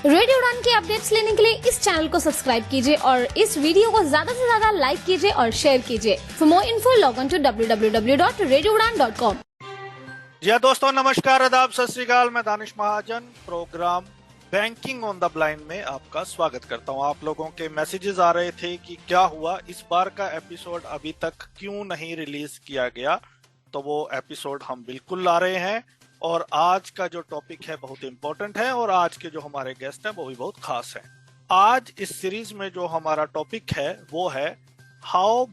Radio उड़ान के updates लेने के लिए इस चैनल को सब्सक्राइब कीजिए और इस वीडियो को ज्यादा से ज्यादा लाइक कीजिए और शेयर कीजिए। For more info log on to www.radioudan.com। जी दोस्तों, नमस्कार, आदाब, सत श्री अकाल। मैं Danish Mahajan program banking on the blind में आपका स्वागत करता हूं। आप लोगों के मैसेजेस आ रहे थे कि क्या हुआ, इस बार का एपिसोड अभी तक क्यों नहीं रिलीज किया गया। तो वो एपिसोड हम बिल्कुल ला रहे हैं और आज का जो टॉपिक है बहुत इंपॉर्टेंट है और आज के जो हमारे गेस्ट हैं वो भी बहुत खास हैं। आज इस सीरीज में जो हमारा टॉपिक है वो है how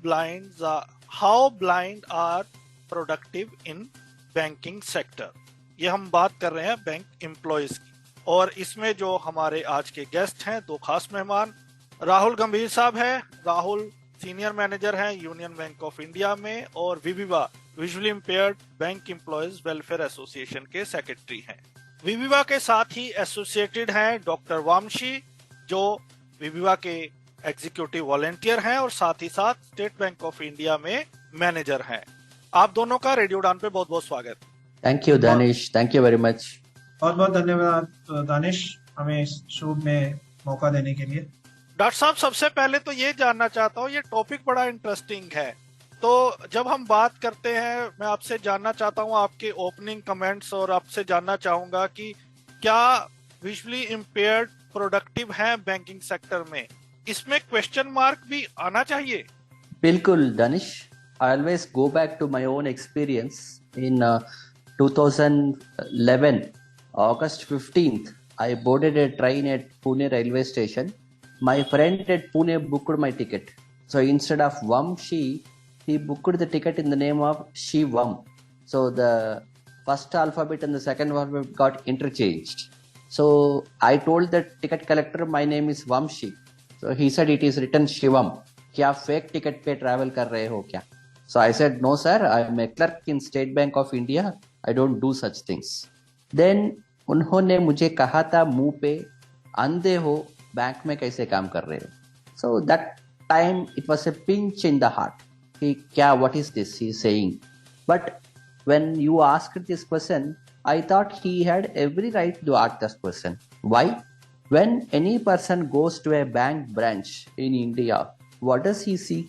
blind are productive in banking sector. ये हम बात कर रहे हैं बैंक एम्प्लॉयज की और इसमें जो हमारे आज के गेस्ट हैं, दो खास मेहमान, राहुल गंभीर साहब हैं। राहुल सीनियर मैनेजर हैं यूनियन बैंक ऑफ इंडिया में और विविवा visually impaired bank employees welfare association के सेक्रेटरी हैं। विविवा के साथ ही एसोसिएटेड हैं डॉक्टर वामशी, जो विविवा के एग्जीक्यूटिव वॉलंटियर हैं और साथ ही साथ स्टेट बैंक ऑफ इंडिया में मैनेजर हैं। आप दोनों का रेडियो उड़ान पे बहुत बहुत स्वागत। Thank you Danish, thank you very much. बहुत बहुत धन्यवाद दानिश, हमें इस शो में मौका देने के लिए। डॉक्टर साहब, सबसे पहले तो ये जानना चाहता हूँ, ये टॉपिक बड़ा इंटरेस्टिंग है। तो जब हम बात करते हैं, मैं आपसे जानना चाहता हूँ आपके ओपनिंग कमेंट्स और आपसे जानना चाहूंगा कि क्या विजुअली इम्पेयर्ड प्रोडक्टिव हैं बैंकिंग सेक्टर में, इसमें क्वेश्चन मार्क भी आना चाहिए? बिल्कुल Danish, I always go back to my own experience in 2011, August 15th. I boarded a train at Pune railway station. My friend at Pune booked my ticket. So instead of Vamshi, he booked the ticket in the name of Shivam. So the first alphabet and the second alphabet got interchanged. So I told the ticket collector my name is Vamshi. So he said it is written Shivam. क्या fake ticket पे travel कर रहे हो क्या? So I said, no sir, I am a clerk in State Bank of India. I don't do such things. Then उन्होंने मुझे कहा था मुंह पे, अंधे हो, बैंक में कैसे काम कर रहे हो? So that time it was a pinch in the heart. कि क्या, what is this he is saying? But when you asked this question, I thought he had every right to ask this question. Why? When any person goes to a bank branch in India, what does he see?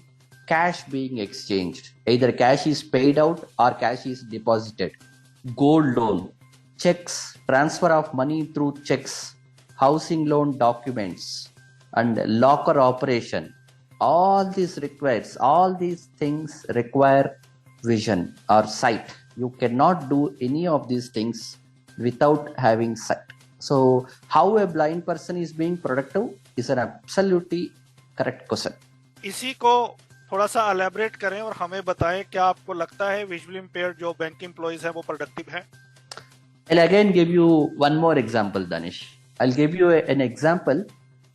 Cash being exchanged. Either cash is paid out or cash is deposited. Gold loan, checks, transfer of money through checks, housing loan documents, and locker operation. All these things require vision or sight. You cannot do any of these things without having sight. So how a blind person is being productive is an absolutely correct question. इसी को थोड़ा सा elaborate करें और हमें बताएं, क्या आपको लगता है विजुअली इम्पेयर्ड जो बैंक एम्प्लॉइज हैं वो प्रोडक्टिव हैं? I'll again give you one more example, Danish. I'll give you an example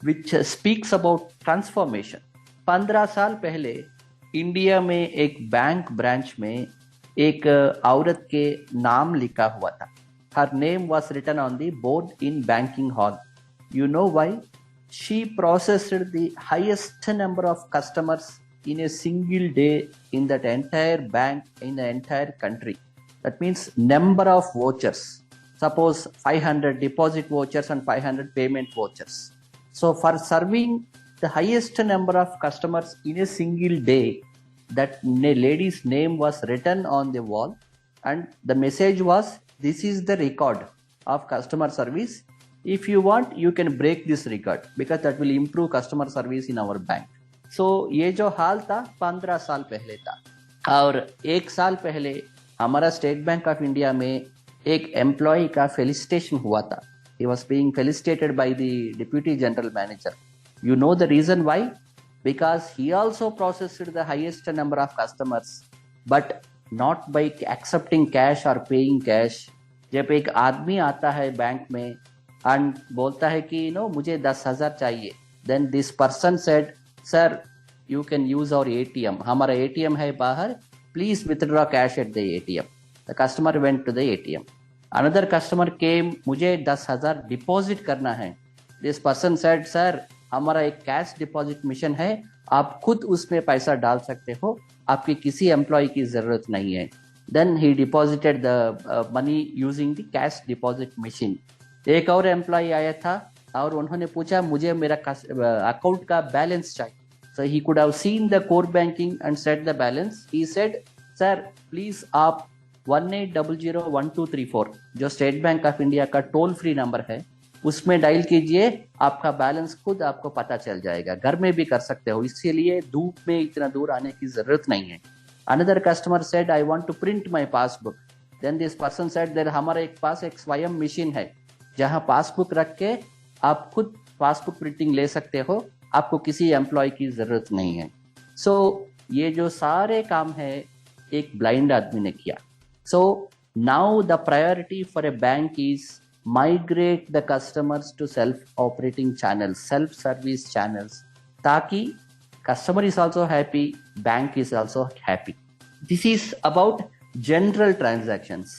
which speaks about transformation. 15 साल पहले इंडिया में एक बैंक ब्रांच में एक औरत के नाम लिखा हुआ था. Her name was written on the board in banking hall. You know why? She processed the highest number of customers in a single day in that entire bank in the entire country. That means number of vouchers. Suppose 500 deposit vouchers and 500 payment vouchers. So for serving the highest number of customers in a single day, that lady's name was written on the wall and the message was, this is the record of customer service. If you want, you can break this record because that will improve customer service in our bank. So ये जो हाल था 15 साल पहले था। और एक साल पहले हमारा स्टेट बैंक ऑफ इंडिया में एक एम्प्लॉय का फेलिसिटेशन हुआ था. He was being felicitated by the deputy general manager. You know the reason why? Because he also processed the highest number of customers, but not by accepting cash or paying cash. जब एक आदमी आता है bank में and बोलता है कि मुझे 10,000 चाहिए, then this person said, sir, you can use our ATM. हमारा ATM है बाहर, please withdraw cash at the ATM. The customer went to the ATM. Another customer came, मुझे 10,000 डिपॉजिट करना है. This person said, sir, हमारा एक cash deposit mission है, आप खुद उसमें पैसा डाल सकते हो, आपकी किसी एम्प्लॉय की जरूरत नहीं है. Then he deposited the money using the cash deposit machine. एक और एम्प्लॉय आया था, और उन्होंने पूछा मुझे मेरा अकाउंट का बैलेंस चाहिए. So he could have seen the core banking and set the balance. He said, sir, please आप 18001234 जो स्टेट बैंक ऑफ इंडिया का टोल फ्री नंबर है उसमें डायल कीजिए, आपका बैलेंस खुद आपको पता चल जाएगा. घर में भी कर सकते हो, इसीलिए धूप में इतना दूर आने की जरूरत नहीं है. Another customer said, I want to print my passbook. Then this person said that हमारे पास एक स्वयं मशीन है जहां पासबुक रख के आप खुद पासबुक प्रिंटिंग ले सकते हो, आपको किसी एम्प्लॉय की जरूरत नहीं है. सो ये जो सारे काम है एक ब्लाइंड आदमी ने किया. So now the priority for a bank is migrate the customers to self operating channels, self service channels, ताकि customer is also happy, bank is also happy. This is about general transactions.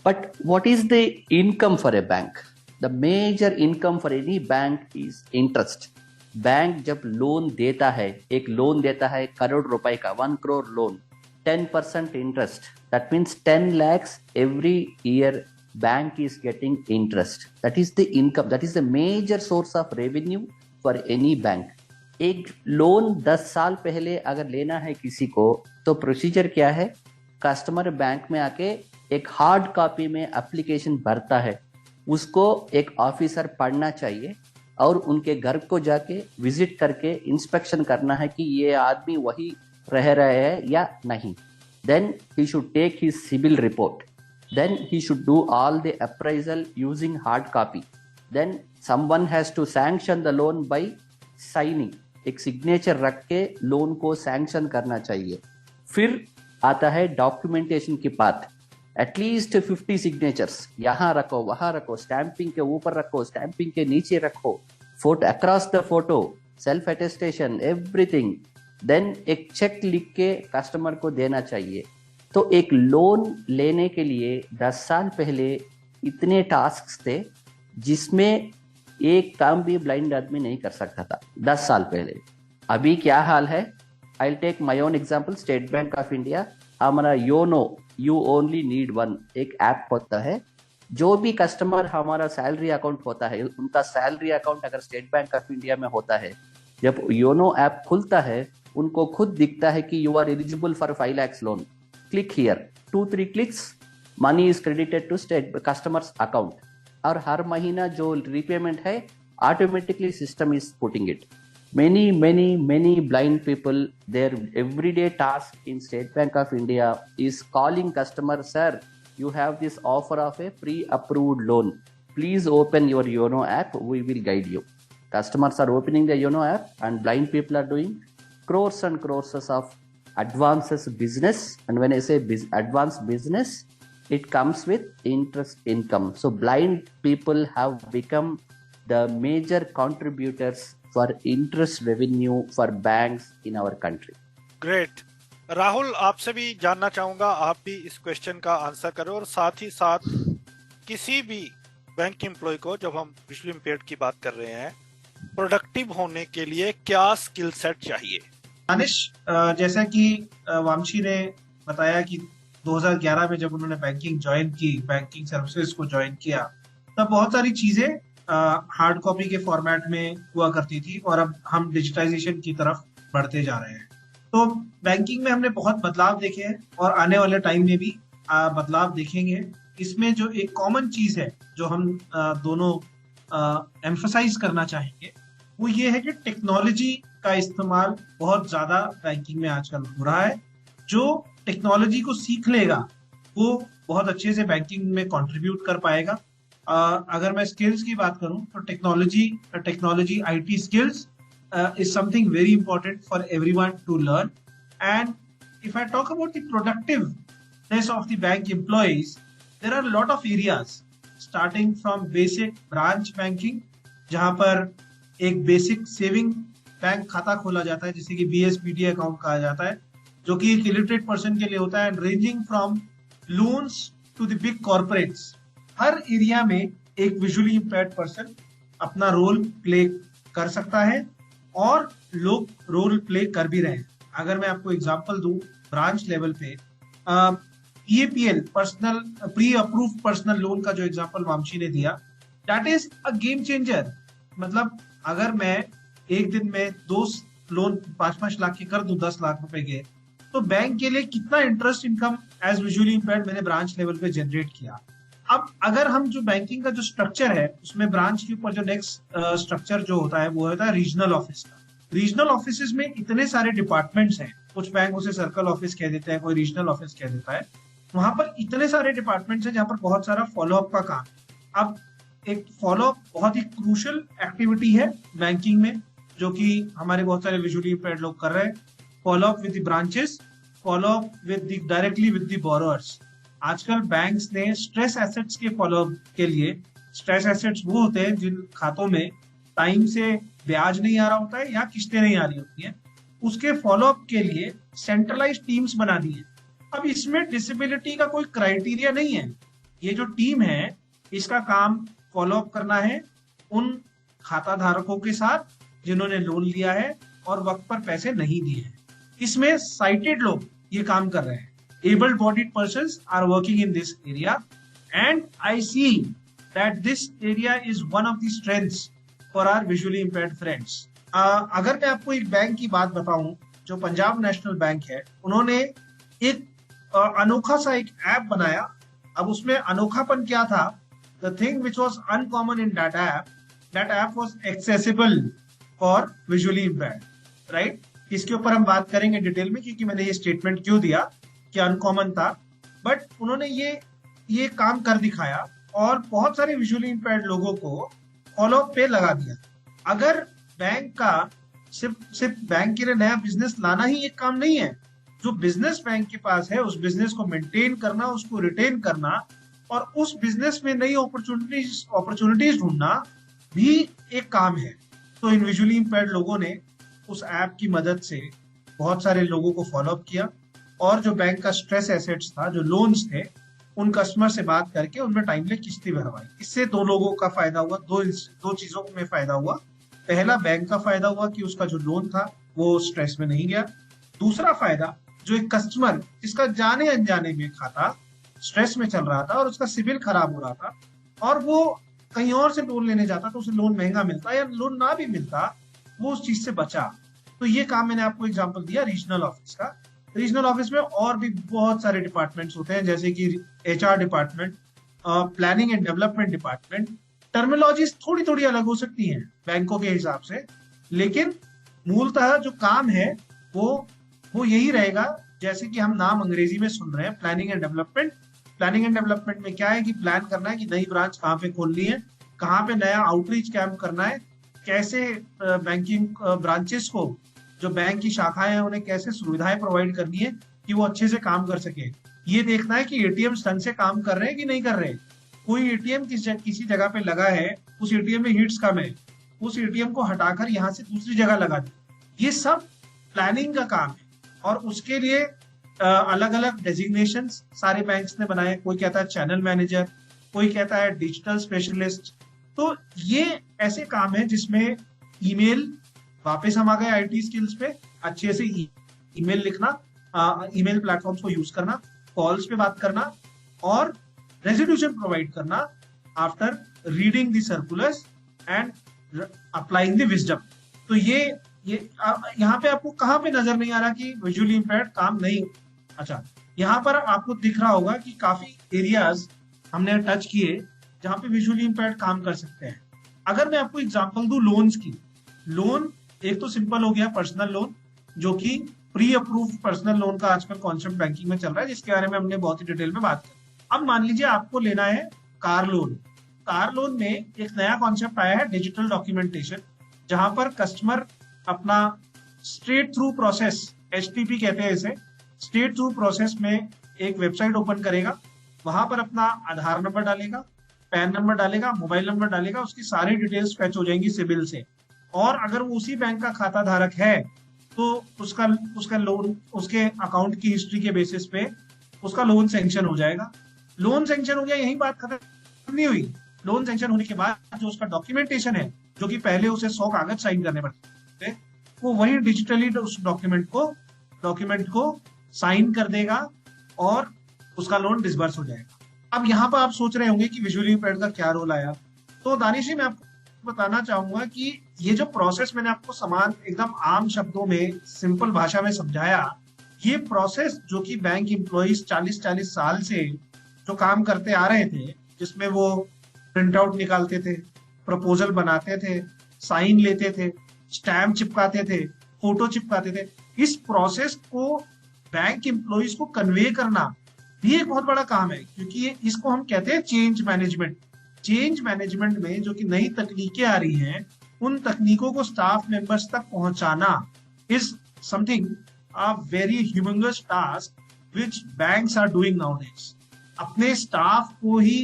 But what is the income for a bank? The major income for any bank is interest. Bank जब loan देता है, एक loan देता है करोड़ रुपए का, 1 crore loan, 10% interest. That means 10 lakhs every year bank is getting interest. That is the income. That is the major source of revenue for any bank. एक loan 10 साल पहले अगर लेना है किसी को तो प्रोसीजर क्या है? कस्टमर बैंक में आके एक हार्ड कॉपी में एप्लीकेशन भरता है, उसको एक ऑफिसर पढ़ना चाहिए और उनके घर को जाके विजिट करके इंस्पेक्शन करना है कि ये आदमी वही रह रहे हैं या नहीं. Then he should take his CIBIL report, then he should do all the appraisal using hard copy, then someone has to sanction the loan by signing, एक सिग्नेचर रख के लोन को सैंक्शन करना चाहिए. फिर आता है डॉक्यूमेंटेशन की बात. एटलीस्ट 50 सिग्नेचर्स, यहाँ रखो, वहां रखो, स्टैंपिंग के ऊपर रखो, स्टैंपिंग के नीचे रखो, photo across the photo, self attestation, everything. Then एक चेक लिख के कस्टमर को देना चाहिए. तो एक लोन लेने के लिए 10 साल पहले इतने टास्क थे जिसमें एक काम भी ब्लाइंड आदमी नहीं कर सकता था 10 साल पहले. अभी क्या हाल है? I take my own example. State Bank of India, हमारा YONO, you only need one, एक ऐप होता है. जो भी कस्टमर हमारा सैलरी अकाउंट होता है, उनका सैलरी अकाउंट अगर स्टेट बैंक ऑफ इंडिया में होता है, जब योनो ऐप खुलता है उनको खुद दिखता है कि you are eligible for 5 lakhs loan. Click here, 2-3 clicks, money is credited to state customers account. और हर महीना जो रिपेमेंट है automatically system is putting it. many blind people, their everyday task in State Bank of India is calling customer, sir, you have this offer of a pre-approved loan, please open your YONO app, we will guide you. Customers are opening the YONO app and blind people are doing crores and crores of advances business. And when I say advanced business, it comes with interest income. So blind people have become the major contributors for interest revenue for banks in our country. Great. Rahul, आपसे भी जानना चाहूंगा, आप भी इस question का answer करें और साथ ही साथ किसी भी बैंक एम्प्लॉय को, जब हम विजुअली इम्पेयर्ड की बात कर रहे हैं, प्रोडक्टिव होने के लिए क्या स्किल सेट चाहिए? दानिश, जैसा कि वामशी ने बताया कि 2011 में जब उन्होंने बैंकिंग ज्वाइन की, बैंकिंग सर्विसेज को ज्वाइन किया, तब बहुत सारी चीजें हार्ड कॉपी के फॉर्मेट में हुआ करती थी और अब हम डिजिटाइजेशन की तरफ बढ़ते जा रहे हैं. तो बैंकिंग में हमने बहुत बदलाव देखे हैं और आने वाले टाइम में भी बदलाव देखेंगे. इसमें जो एक कॉमन चीज है जो हम दोनों एम्फसाइज करना चाहेंगे वो ये है कि टेक्नोलॉजी का इस्तेमाल बहुत ज्यादा बैंकिंग में आजकल हो रहा है. जो टेक्नोलॉजी को सीख लेगा वो बहुत अच्छे से बैंकिंग में कंट्रीब्यूट कर पाएगा. अगर मैं स्किल्स की बात करूं तो technology IT skills is something very important for everyone to learn. And if I talk about the productiveness of the bank employees, there are a lot of areas, starting from basic branch banking, जहां पर एक basic saving bank खाता खोला जाता है जिसे कि BSBD account कहा जाता है, जो कि एक इलिटरेट पर्सन के लिए होता है, and ranging from loans to the big corporates. हर एरिया में एक विजुअली इम्पेयर्ड पर्सन अपना रोल प्ले कर सकता है और लोग रोल प्ले कर भी रहे हैं. अगर मैं आपको एग्जांपल दूं, ब्रांच लेवल पे PAPL, personal pre approved personal loan का जो एग्जांपल वामशी ने दिया, that is a game changer. मतलब अगर मैं एक दिन में 2 लोन 5-5 लाख के कर दूं 10 लाख रुपए के, तो बैंक के लिए कितना interest income as visually impaired मैंने ब्रांच लेवल पे जनरेट किया। अब अगर हम जो बैंकिंग का जो स्ट्रक्चर है उसमें ब्रांच के ऊपर जो नेक्स्ट स्ट्रक्चर जो होता है वो होता है रीजनल ऑफिस का। रीजनल ऑफिस में इतने सारे डिपार्टमेंट्स हैं, कुछ बैंक उसे सर्कल ऑफिस कह देते हैं, कोई रीजनल ऑफिस कह देता है। वहां पर इतने सारे डिपार्टमेंट्स हैं जहां पर बहुत सारा फॉलोअप का काम। अब एक फॉलोअप बहुत ही क्रूशियल एक्टिविटी है बैंकिंग में, जो कि हमारे बहुत सारे विजुअली इम्पेयर्ड लोग कर रहे हैं। Follow up with the branches, follow up with the directly with the borrowers. आजकल बैंक्स ने स्ट्रेस एसेट्स के फॉलोअप के लिए, स्ट्रेस एसेट्स वो होते हैं जिन खातों में टाइम से ब्याज नहीं आ रहा होता है या किस्तें नहीं आ रही होती हैं, उसके फॉलोअप के लिए सेंट्रलाइज्ड टीम्स बना दी है। अब इसमें डिसेबिलिटी का कोई क्राइटेरिया नहीं है। ये जो टीम है इसका काम फॉलोअप करना है उन खाता धारकों के साथ जिन्होंने लोन लिया है और वक्त पर पैसे नहीं दिए हैं। इसमें साइटेड लोग ये काम कर रहे हैं। Abled bodied persons are working in this area and I see that this area is one of the strengths for our visually impaired friends. अगर मैं आपको एक बैंक की बात बताऊं, जो पंजाब नेशनल बैंक है, उन्होंने एक अनोखा सा एक ऐप बनाया। अब उसमें अनोखापन क्या था? The thing which was uncommon in that app was accessible for visually impaired, right? इसके ऊपर हम बात करेंगे डिटेल में, क्योंकि मैंने ये स्टेटमेंट क्यों दिया कि अनकॉमन था, बट उन्होंने ये काम कर दिखाया और बहुत सारे विजुअली इम्पेयर्ड लोगों को फॉलोअप पे लगा दिया। अगर बैंक का सिर्फ बैंक के लिए नया बिजनेस लाना ही एक काम नहीं है, जो बिजनेस बैंक के पास है उस बिजनेस को मेंटेन करना, उसको रिटेन करना और उस बिजनेस में नई अपॉर्चुनिटीज ढूंढना भी एक काम है। तो इन विजुअली इम्पेयर्ड लोगों ने उस ऐप की मदद से बहुत सारे लोगों को फॉलोअप किया और जो बैंक का स्ट्रेस एसेट्स था, जो लोन्स थे, उन कस्टमर से बात करके उनमें टाइमली किस्तें भरवाई। इससे दो लोगों का फायदा हुआ, दो चीजों में फायदा हुआ। पहला, बैंक का फायदा हुआ कि उसका जो लोन था वो स्ट्रेस में नहीं गया। दूसरा फायदा, जो एक कस्टमर जिसका जाने अनजाने में खाता स्ट्रेस में चल रहा था और उसका सिविल खराब हो रहा था और वो कहीं और से लोन लेने जाता तो उसे लोन महंगा मिलता या लोन ना भी मिलता, वो उस चीज से बचा। तो ये काम मैंने आपको एग्जांपल दिया रीजनल ऑफिस का। रीजनल ऑफिस में और भी बहुत सारे डिपार्टमेंट्स होते हैं, जैसे कि HR department, planning and development department. Terminologies थोड़ी थोड़ी अलग हो सकती हैं बैंकों के हिसाब से, लेकिन मूलतः जो काम है वो यही रहेगा जैसे कि हम नाम अंग्रेजी में सुन रहे हैं, planning and development. Planning and development में क्या है कि प्लान करना है कि नई ब्रांच कहाँ पे खोलनी है, कहाँ पे नया आउटरीच कैंप करना है, कैसे बैंकिंग ब्रांचेस को, जो बैंक की शाखाएं हैं, उन्हें कैसे सुविधाएं प्रोवाइड करनी है कि वो अच्छे से काम कर सके। ये देखना है कि एटीएम ढंग से काम कर रहे हैं कि नहीं कर रहे। कोई एटीएम किसी जगह पे लगा है, उस एटीएम में हीट्स कम है, उस एटीएम को हटाकर यहाँ से दूसरी जगह लगा दी। ये सब प्लानिंग का काम है और उसके लिए अलग अलग डेजिग्नेशन सारे बैंक्स ने बनाए। कोई कहता है चैनल मैनेजर, कोई कहता है डिजिटल स्पेशलिस्ट। तो ये ऐसे काम है जिसमें ईमेल, वापस हम आ गए आईटी स्किल्स पे, अच्छे से ईमेल लिखना, ईमेल प्लेटफॉर्म्स को यूज करना, कॉल्स पे बात करना और रेजोल्यूशन प्रोवाइड करना after reading the circulars and applying the wisdom. तो ये यहाँ पे आपको कहाँ पे नजर नहीं आ रहा कि विजुअली इम्पेयर्ड काम नहीं? अच्छा, यहाँ पर आपको दिख रहा होगा कि काफी एरियाज हमने टच किए जहाँ पे विजुअली इम्पेयर्ड काम कर सकते हैं। अगर मैं आपको एग्जांपल दूं लोन्स की, लोन एक तो सिंपल हो गया पर्सनल लोन, जो कि प्री अप्रूव्ड पर्सनल लोन का आजकल कॉन्सेप्ट बैंकिंग में चल रहा है, जिसके बारे में हमने बहुत ही डिटेल में बात की। अब मान लीजिए आपको लेना है कार लोन। कार लोन में एक नया कॉन्सेप्ट आया है डिजिटल डॉक्यूमेंटेशन, जहां पर कस्टमर अपना स्ट्रेट थ्रू प्रोसेस, HTP कहते हैं इसे, स्ट्रेट थ्रू प्रोसेस में एक वेबसाइट ओपन करेगा, वहां पर अपना आधार नंबर डालेगा, पैन नंबर डालेगा, मोबाइल नंबर डालेगा, उसकी सारी डिटेल्स फैच हो जाएंगी सिबिल से। और अगर वो उसी बैंक का खाता धारक है तो उसका लोन, उसके अकाउंट की हिस्ट्री के बेसिस पे उसका लोन सैंक्शन हो जाएगा। लोन सैंक्शन हो गया, यही बात खत्म नहीं हुई। लोन सैंक्शन होने के बाद जो उसका डॉक्यूमेंटेशन है, जो कि पहले उसे 100 कागज साइन करने पड़ते थे, वो वही डिजिटली उस डॉक्यूमेंट को साइन कर देगा और उसका लोन डिसबर्स हो जाएगा। अब यहाँ पर आप सोच रहे होंगे कि विजुअली इम्पेयर्ड का क्या रोल आया। तो दानिश जी, मैं आपको बताना चाहूंगा कि ये जो प्रोसेस मैंने आपको समान एकदम आम शब्दों में सिंपल भाषा में समझाया, ये प्रोसेस जो कि बैंक एम्प्लॉइज 40-40 साल से जो काम करते आ रहे थे, जिसमें वो प्रिंट आउट निकालते थे, प्रपोजल बनाते थे, साइन लेते थे, स्टैम्प चिपकाते थे, फोटो चिपकाते थे, इस प्रोसेस को बैंक एम्प्लॉइज को कन्वे करना भी एक बहुत बड़ा काम है, क्योंकि इसको हम कहते हैं चेंज मैनेजमेंट। चेंज मैनेजमेंट में जो कि नई तकनीकें आ रही हैं, उन तकनीकों को स्टाफ मेंबर्स तक पहुंचाना is something a very humongous task which banks are doing nowadays. अपने स्टाफ को ही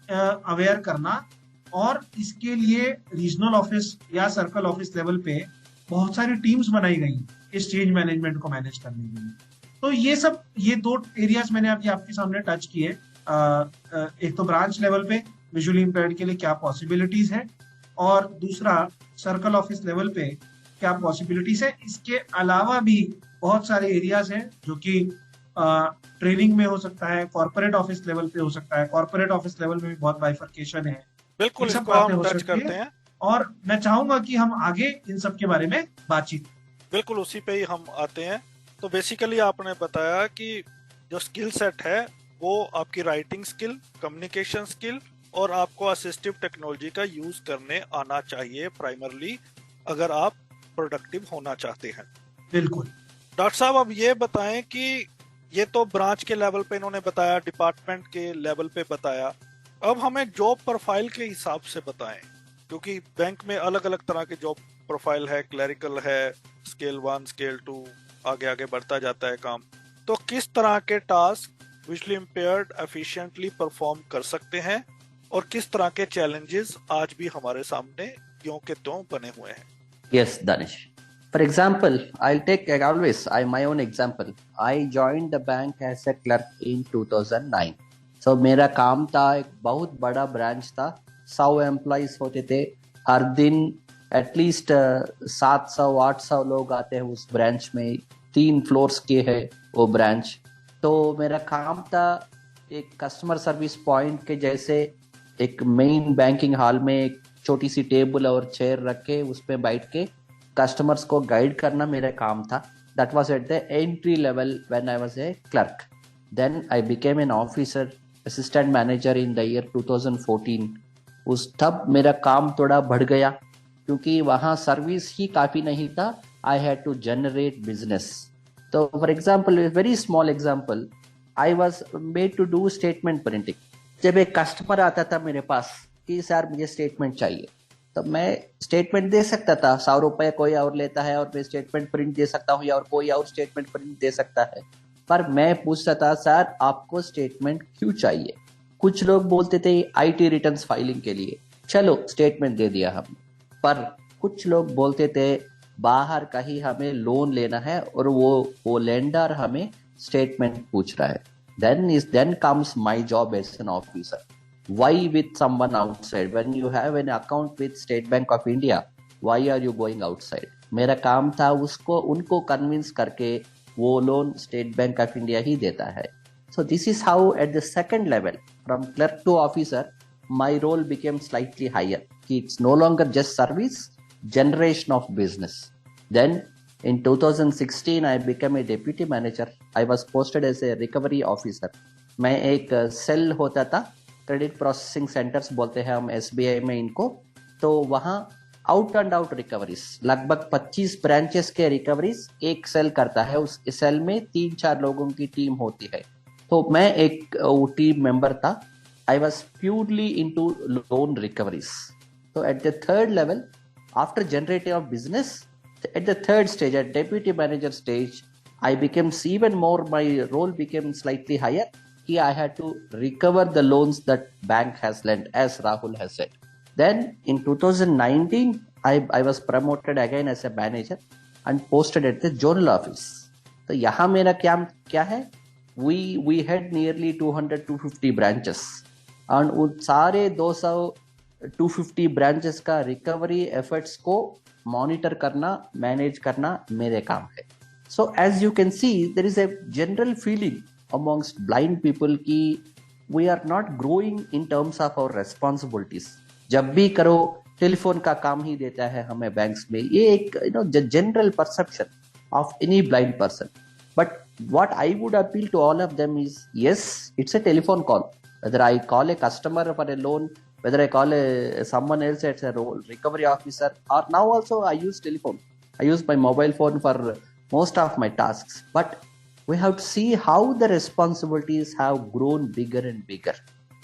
अवेयर करना, और इसके लिए रीजनल ऑफिस या सर्कल ऑफिस लेवल पे बहुत सारी टीम्स बनाई गई इस चेंज मैनेजमेंट को मैनेज करने के लिए। तो ये दो एरियाज मैंने अभी आपके सामने टच किए। एक तो ब्रांच लेवल पे विजुअली इम्पेयर्ड के लिए क्या पॉसिबिलिटीज है, और दूसरा सर्कल ऑफिस लेवल पे क्या पॉसिबिलिटीज है। इसके अलावा भी बहुत सारे एरियाज हैं जो कि ट्रेनिंग में हो सकता है, कॉर्पोरेट ऑफिस लेवल पे हो सकता है। कॉर्पोरेट ऑफिस लेवल में भी बहुत बाइफर्केशन है, बिल्कुल, ये सब इसको बातें हम हो टच सकती करते है। हैं। और मैं चाहूंगा कि हम आगे इन सब के बारे में बातचीत। बिल्कुल उसी पे ही हम आते हैं। तो बेसिकली आपने बताया कि जो स्किल सेट है वो आपकी राइटिंग स्किल, कम्युनिकेशन स्किल और आपको असिस्टिव टेक्नोलॉजी का यूज करने आना चाहिए प्राइमरली, अगर आप प्रोडक्टिव होना चाहते हैं। बिल्कुल। डॉक्टर साहब, अब ये बताएं कि ये तो ब्रांच के लेवल पे इन्होंने बताया, डिपार्टमेंट के लेवल पे बताया, अब हमें जॉब प्रोफाइल के हिसाब से बताएं, क्योंकि बैंक में अलग अलग तरह के जॉब प्रोफाइल है, क्लरिकल है, स्केल 1, स्केल 2, आगे आगे बढ़ता जाता है काम। तो किस तरह के task visually impaired efficiently perform कर सकते हैं और किस तरह के चैलेंजेस आज भी हमारे सामने यों के त्यों बने हुए हैं? Yes, Danish. For example, I'll take my own example. I joined the bank as a clerk in 2009. So मेरा काम था, एक बहुत बड़ा ब्रांच था, 100 एम्प्लॉइज होते थे। हर दिन एटलीस्ट 700-800 लोग आते हैं उस ब्रांच में। 3 फ्लोर्स के है वो ब्रांच। तो मेरा काम था एक कस्टमर सर्विस पॉइंट के जैसे एक मेन बैंकिंग हॉल में एक छोटी सी टेबल और चेयर रख के उस पे बैठ के कस्टमर्स को गाइड करना मेरा काम था। That was at the entry level when I was a clerk. Then I became an officer, assistant manager in the year 2014। उस तब मेरा काम थोड़ा बढ़ गया क्योंकि वहाँ सर्विस ही काफ़ी नहीं था। I had to generate business. तो for example, very small example, I was made to do statement printing. जब एक कस्टमर आता था मेरे पास कि सर मुझे स्टेटमेंट चाहिए, तो मैं स्टेटमेंट दे सकता था। 100 रुपये कोई और लेता है और मैं स्टेटमेंट प्रिंट दे सकता हूँ, या और कोई और स्टेटमेंट प्रिंट दे सकता है। पर मैं पूछता था, सर आपको स्टेटमेंट क्यों चाहिए? कुछ लोग बोलते थे IT रिटर्न्स फाइलिंग के लिए, चलो स्टेटमेंट दे दिया हमने। पर कुछ लोग बोलते थे बाहर कहीं हमें लोन लेना है और वो लेंडर हमें स्टेटमेंट पूछ रहा है। then comes my job as an officer. Why with someone outside? When you have an account with State Bank of India, why are you going outside? मेरा काम था उनको कन्विंस करके वो loan State Bank of India ही देता है। So this is how at the second level, from clerk to officer, my role became slightly higher. It's no longer just service, generation of business. Then in 2016, I became a deputy manager. I was posted as a recovery officer. मैं एक cell होता था, credit processing centres बोलते हैं हम SBI में इनको। तो वहाँ आउट एंड आउट रिकवरीज, लगभग 25 ब्रांचेस के रिकवरीज एक सेल करता है। उस सेल में 3-4 लोगों की टीम होती है। तो मैं एक टीम मेंबर था। I was purely into loan recoveries. So at the third level, after generating a business, at the third stage, at deputy manager stage, I became even more, my role became slightly higher. I had to recover the loans that bank has lent, as Rahul has said. Then in 2019, I was promoted again as a manager and posted at the zonal office. तो यहाँ मेरा क्या है? We had nearly 200-250 branches. और उन सारे 250 branches का recovery efforts को मॉनिटर करना, मैनेज करना मेरे काम है। So as you can see, there is a general feeling amongst blind people कि we are not growing in terms of our responsibilities. जब भी करो टेलीफोन का काम ही देता है हमें बैंक्स में, ये एक general perception of any blind person. But what I would appeal to all of them is, yes, it's a telephone call. Whether I call a customer for a loan, whether I call someone else as a recovery officer, or now also I use telephone. I use my mobile phone for most of my tasks. But we have to see how the responsibilities have grown bigger and bigger.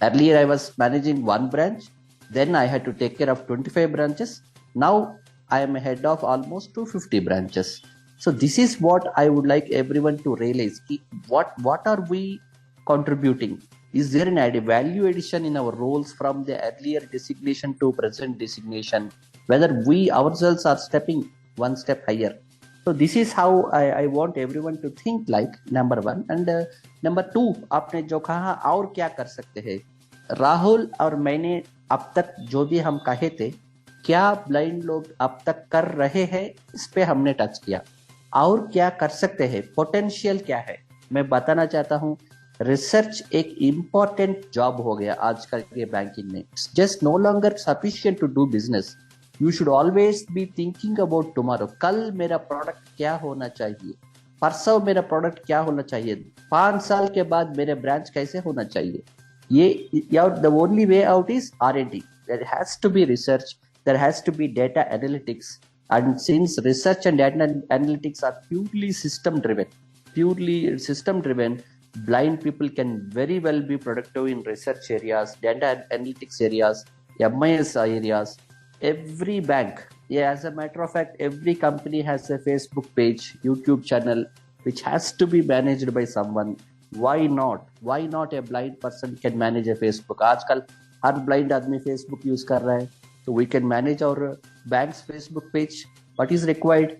Earlier I was managing one branch, then I had to take care of 25 branches. Now I am head of almost 250 branches. So this is what I would like everyone to realize. What are we contributing? Is there an added value addition in our roles from the earlier designation to present designation? Whether we ourselves are stepping one step higher. So this is how I want everyone to think like, number one. And number two, आपने जो कहा और क्या कर सकते हैं, राहुल और मैंने अब तक जो भी हम कहे थे, क्या ब्लाइंड लोग अब तक कर रहे हैं, इस पे हमने टच किया. और क्या कर सकते हैं, पोटेंशियल क्या है, मैं बताना चाहता हूं. रिसर्च एक इम्पोर्टेंट जॉब हो गया आजकल के बैंकिंग में. It's just no longer sufficient to do business. You should always be thinking about tomorrow. कल मेरा प्रोडक्ट क्या होना चाहिए, परसों मेरा प्रोडक्ट क्या होना चाहिए, 5 साल के बाद मेरे ब्रांच कैसे होना चाहिए. ये the only way out is R&D. There has to be research, there has to be data analytics. And since research and data analytics are purely system driven, blind people can very well be productive in research areas, data analytics areas, MIS areas. Every bank, yeah, as a matter of fact, every company has a Facebook page, YouTube channel, which has to be managed by someone. Why not a blind person can manage a Facebook? आजकल हर blind आदमी Facebook use कर रहा है. So we can manage our bank's Facebook page. What is required?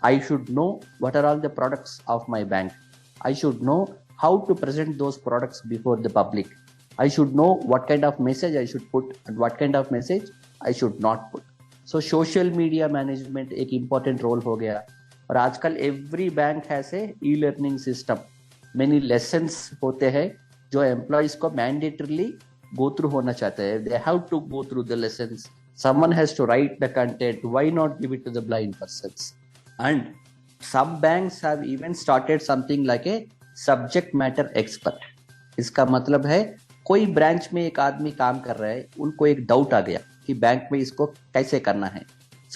I should know what are all the products of my bank. I should know how to present those products before the public. I should know what kind of message I should put and what kind of message I should not put. So social media management एक important role हो गया. और आजकल every bank has a e-learning system. Many lessons होते हैं जो employees को mandatorily go through होना चाहते हैं. They have to go through the lessons. Someone has to write the content. Why not give it to the blind persons? And some banks have even started something like a subject matter expert. इसका मतलब है कोई branch में एक आदमी काम कर रहा है, उनको एक डाउट आ गया कि बैंक में इसको कैसे करना है.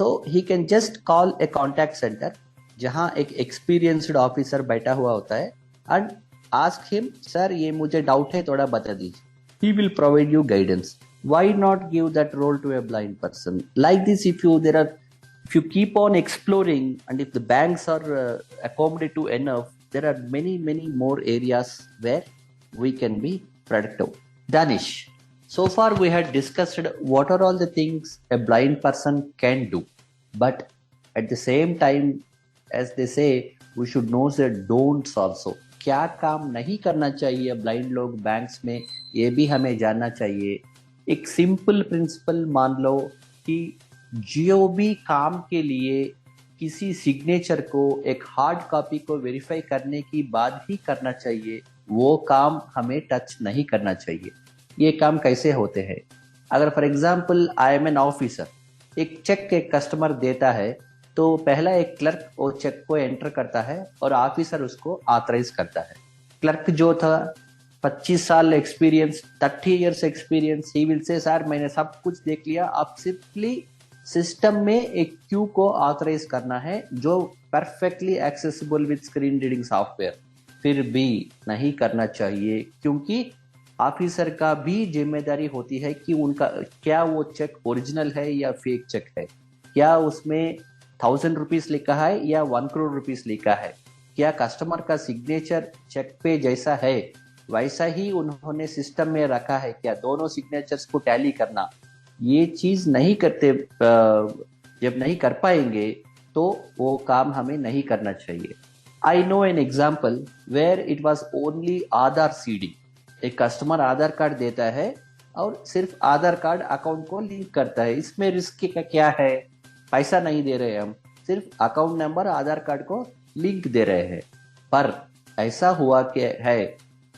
So he can just call a contact center जहां एक experienced ऑफिसर बैठा हुआ होता है and ask him, sir ये मुझे डाउट है, थोड़ा बता दीजिए. He will provide you guidance. Why not give that role to a blind person? Like this, if you keep on exploring, and if the banks are accommodative enough, there are many more areas where we can be productive. Danish, so far we had discussed what are all the things a blind person can do, but at the same time, as they say, we should know the don'ts also. क्या काम नहीं करना चाहिए blind लोग banks में, ये भी हमें जानना चाहिए. एक सिंपल प्रिंसिपल मान लो कि जो भी काम के लिए किसी सिग्नेचर को एक हार्ड कॉपी को वेरीफाई करने की बाद ही करना चाहिए, वो काम हमें टच नहीं करना चाहिए. ये काम कैसे होते हैं? अगर for example I am an officer, एक चेक एक कस्टमर देता है, तो पहला एक क्लर्क वो चेक को एंटर करता है और ऑफिसर उसको ऑथराइज करता है. क्लर्क जो था 25 साल experience, 30 years experience, he will say sir मैंने सब कुछ देख लिया, आप सिंपली सिस्टम में एक क्यू को ऑथराइज करना है जो perfectly accessible with screen reading software. फिर भी नहीं करना चाहिए, क्योंकि ऑफिसर का भी जिम्मेदारी होती है कि उनका क्या वो चेक ओरिजिनल है या फेक चेक है, क्या उसमें 1000 रुपीज लिखा है या 1 करोड़ रुपीज लिखा है, क्या कस्टमर का सिग्नेचर चेक पे जैसा है वैसा ही उन्होंने सिस्टम में रखा है, क्या दोनों सिग्नेचर्स को टैली करना. ये चीज नहीं करते, जब नहीं कर पाएंगे तो वो काम हमें नहीं करना चाहिए. I know an example where it was only Aadhaar seeding. एक कस्टमर आधार कार्ड देता है और सिर्फ आधार कार्ड अकाउंट को लिंक करता है. इसमें रिस्क का क्या है? पैसा नहीं दे रहे हम, सिर्फ अकाउंट नंबर आधार कार्ड को लिंक दे रहे हैं. पर ऐसा हुआ है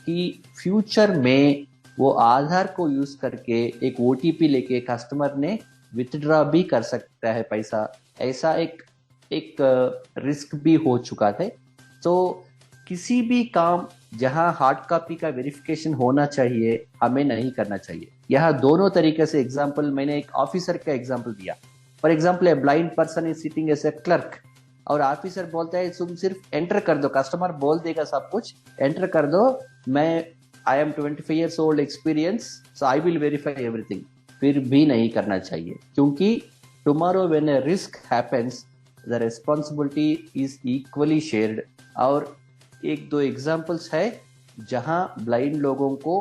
कि फ्यूचर में वो आधार को यूज करके एक OTP लेके कस्टमर ने विथड्रॉ भी कर सकता है पैसा, ऐसा एक रिस्क भी हो चुका था। तो किसी भी काम जहां हार्ड कॉपी का वेरिफिकेशन होना चाहिए हमें नहीं करना चाहिए। यह दोनों तरीके से एग्जाम्पल, मैंने एक ऑफिसर का एग्जाम्पल दिया। For example, a blind person is sitting as a clerk और ऑफिसर बोलता है तुम सिर्फ एंटर कर दो, कस्टमर बोल देगा सब कुछ, एंटर कर दो, मैं I am 25 years old experience so I will verify everything। फिर भी नहीं करना चाहिए, क्योंकि tomorrow when a risk happens the responsibility is equally shared। और एक दो एग्जाम्पल्स है जहां ब्लाइंड लोगों को